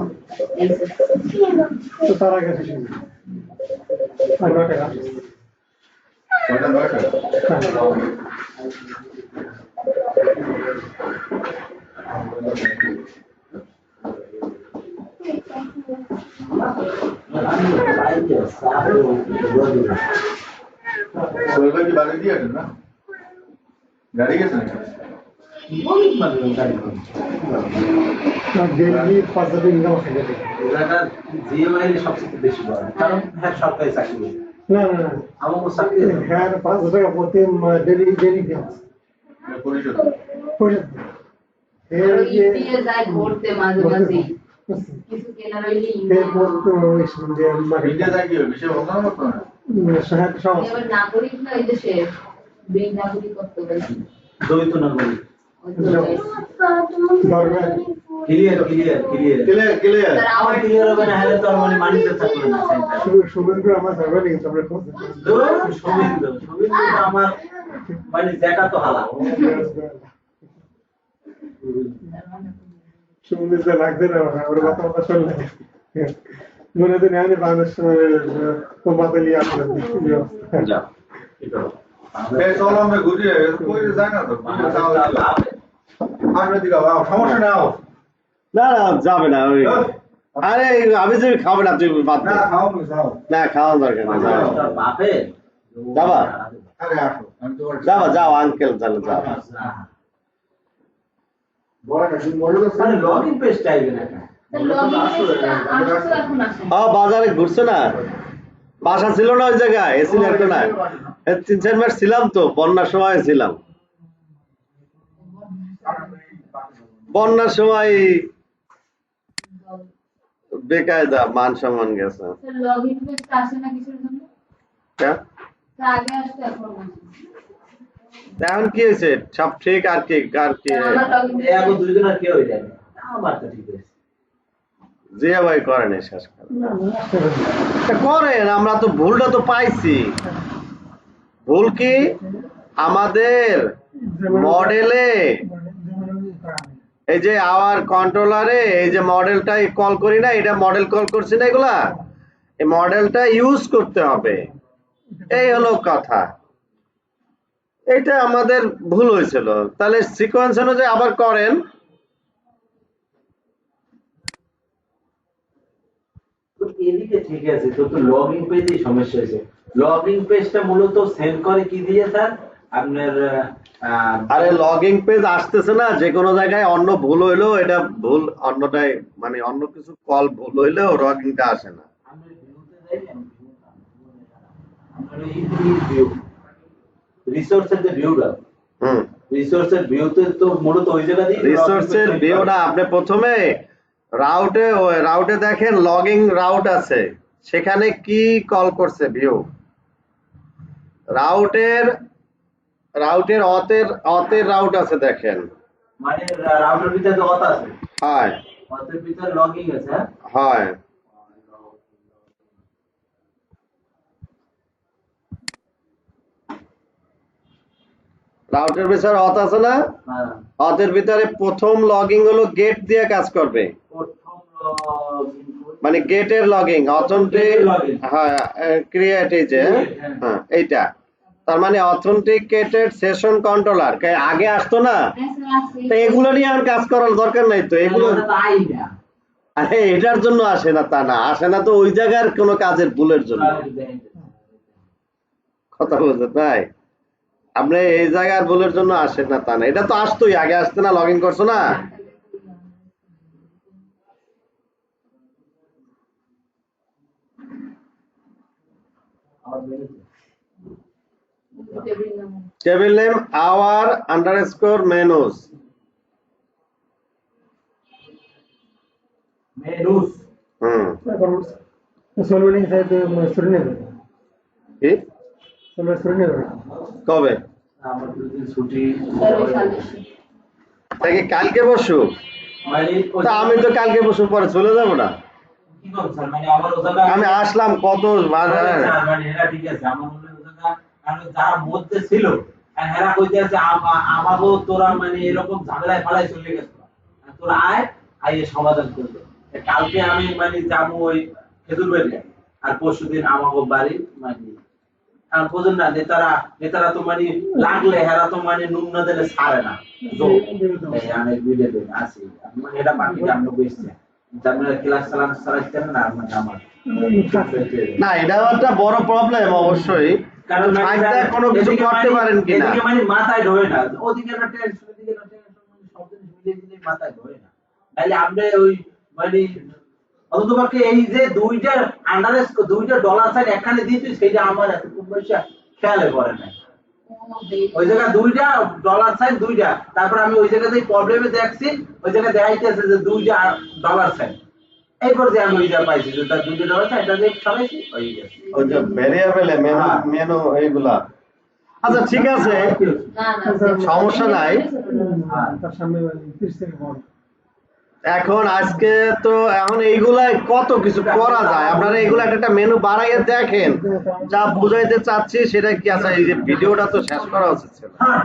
S4: তো তার আগে শেষ হয়ে যাবে। আর 9 টাকা
S6: কয়টা 9টা? সোহেল ভাই কি বাড়ি দিয়ে আসেন না? গাড়ি গেছে নাকি?
S4: ডেইলি 5,000 ইনকাম আছে না
S3: সবচেয়ে বেশি বড় কারণ হ্যাঁ সরকারি চাকরি
S4: না না
S3: আমার চাকরি
S4: হ্যাঁ 5,000 টাকা প্রতি ডেইলি দেওয়া
S6: পরিশোধ।
S4: এর যে
S5: দিয়ে যায় ঘুরতে মাঝে মাঝে কিছু কেনার হইলে
S4: এর মতো যে
S6: ইন্ডিয়া যায় কি হবে? সে বলতো না করতো না?
S4: সহায়তা সব
S5: আমি আবার নাগরিক না এই দেশে দুই নাগরিক করতে পারি
S3: দ্বৈত নাগরিক
S4: দরকার
S3: ক্লিয়ার
S1: ক্লিয়ার
S5: তার
S3: আমার
S5: আমার
S3: ক্লিয়ার হবে না হলে তো আর মানে মানিতে থাকবে না
S4: শুভেন্দু আমার সার্ভার লিখে আমরা খোঁজ
S3: শুভেন্দু আমার মানে দেখা তো হালা
S4: শুভেন্দু যে লাগছে না ওর কথা কথা শুনলে মনে তো নেই বাংলাদেশ তো বাতালি আসলে
S1: যা
S6: এই চলো আমরা ঘুরি, কই যায় না তো। আমরা দিকে আও, সমস্যা নেই আও।
S1: না না যাবে না ওই আরে আমি যে খাবে না তুই বাদ দে।
S6: না খাও তুমি যাও।
S1: না খাওয়া দরকার না যাও
S3: বাপে
S1: যাবা
S6: আরে আসো, আমি তোমার
S1: যাবা যাও আঙ্কেল তাহলে যাও
S6: বলে না তুমি বলো তো
S3: মানে লগইন পেজ চাইবে না
S5: লগইন পেজটা আসছে এখন আসে
S1: বাজারে ঘুরছে না বাসা ছিল না ওই জায়গায় এসি লাগতো না 3-4 মাস ছিলাম তো বন্যার সময় ছিলাম বন্যার সময় বেকায়দা মান সম্মান গেছে
S5: লগইন পেজটা আসে না কিছুর জন্য
S1: হ্যাঁ?
S5: তা আগে আসতে এখন আসে
S1: এখন কি হয়েছে সব ঠিক আর কি
S5: আমার লগইন
S3: এখন দুইজন আর কেউ যায় না আমার তো ঠিক আছে
S1: জিয়া ভাই করেন শেষ করেন আমরা তো ভুলটা তো পাইছি ভুল কি আমাদের মডেলে এই যে আওয়ার কন্ট্রোলারে এই যে মডেলটাই কল করি না এটা মডেল কল করছি না এগুলা এই মডেলটা ইউজ করতে হবে এই হলো কথা এটা আমাদের ভুল হয়েছিল তাহলে সিকোয়েন্স অনুযায়ী আবার করেন
S3: তো এদিকে ঠিক আছে তো লগইন পেজেই সমস্যা হয়েছে লগইন পেজটা মূলত সেন্ড করে কি দিয়ে স্যার আপনার
S1: আরে লগইন পেজ আসতেছে না যে কোনো জায়গায় অন্য ভুল হইলো এটা ভুল অন্যটাই মানে অন্য কিছু কল ভুল হইলেও লগইনটা আসে না
S3: রিসোর্সের যে ভিউটা
S1: হুম
S3: রিসোর্সের ভিউতে তো মূলত ওই জায়গা দিয়ে
S1: রিসোর্সের ভিউটা আপনি প্রথমে রাউটে দেখেন লগিং রাউট আছে সেখানে কি কল করছে ভিউ রাউটের অতের রাউট আছে দেখেন
S3: মানে রাউটার ভিতরে তো কথা আছে
S1: হয়
S3: অতের ভিতরে লগইন আছে হ্যাঁ
S1: হয় রাউটের ভিতরে অত আছে না
S3: হ্যাঁ
S1: অতের ভিতরে প্রথম লগিং হলো গেট দিয়ে কাজ করবে
S3: প্রথম
S1: মানে গেটের লগিং অথেন্টিক হ্যাঁ ক্রিয়েট এই যে হ্যাঁ এইটা তার মানে অথেন্টিকেটেড সেশন কন্ট্রোলার আগে আসতো না তো এগুলো নিয়ে আর কাজ করার দরকার নাই তো এগুলো
S3: তাই না
S1: আরে এটার জন্য আসে না তা না আসে না তো ওই জায়গার কোনো কাজের ভুলের জন্য কথা বলতে তাই আপনি এই জায়গার ভুলের জন্য আসে না তা না এটা তো আসতোই আগে আসতে না লগ ইন করছো না table name our underscore
S3: menus
S1: hmm
S4: सोलवेनिंग शायद सुरने में
S1: কি
S4: सोलवे सुरने में
S1: কবে
S3: আমার দুদিন ছুটি
S5: স্যার ওই সালে
S1: তাকে কালকে বসু
S3: মানে
S1: তা আমি তো কালকে বসু পরে চলে যাবো না
S3: কি করব স্যার মানে আমার ও জায়গা
S1: আমি আসলাম কত
S3: স্যার মানে এরা ঠিক আছে আমার মনে হয় ও জায়গা কারণ যারা মধ্যে ছিল আর এরা কইতে আছে আমাগো তোরা মানে এরকম ঝামেলায় ফালাই চলে গেছে তোরা আয় আইয়ে সমাধান করবে কালকে আমি মানে যাবো ওই খেজুর বাড়ি আর পরশুদিন আমাগো বাড়ি মানে আর বুঝুন না নেতারা তো মানে লাগলে হেরা তো মানে নুন না দিলে ছাড়ে না অনেক ভিডিও দেন আছে মানে এটা বাকি আমরা বুঝছি জানলে ক্লাস চালাচ্ছেন না মানে আমার
S1: না এটাও একটা বড় প্রবলেম অবশ্যই
S3: কারণ
S1: ফাইদা কোনো কিছু করতে পারেন কিনা
S3: এদিকে মানে মাথায় ঢোকে না ওদিকে না টেনশন এদিকে না টেনশন মানে সব জিনিস মিলিয়ে দিলে মাথায় ঢোকে না তাহলে আমরা ওই মানে অন্ততপক্ষে এই যে দুইটা আন্ডারে দুইটা ডলার সাইন একখানে দিয়েছি সেইটা আমার এত খুব বেশি খেয়ালে পড়ে না ওই জায়গায় দুইটা ডলার সাইন দুইটা তারপর আমি ওই জায়গাতে প্রবলেমে দেখছি ওই জায়গায় দেখাইতেছে যে দুইটা ডলার সাইন এরপর যে আমি ওই জায়গা পাইছি যে তার দুইটা ডলার সাইন এটা দিয়ে সরাইছি ওই গেছে
S1: ওই যে ভেরিয়েবল মেনু এইগুলা আচ্ছা ঠিক আছে
S5: না না
S1: সমস্যা নাই
S4: তার সামনে 30 থেকে বড়
S1: এখন আজকে তো এখন এইগুলাই কত কিছু করা যায় আপনারা এগুলা একটা মেনু বাড়াইয়ে দেখেন যা বুঝাইতে চাচ্ছি সেটা কি আছে এই যে ভিডিওটা তো শেষ করা উচিত ছিল
S3: হ্যাঁ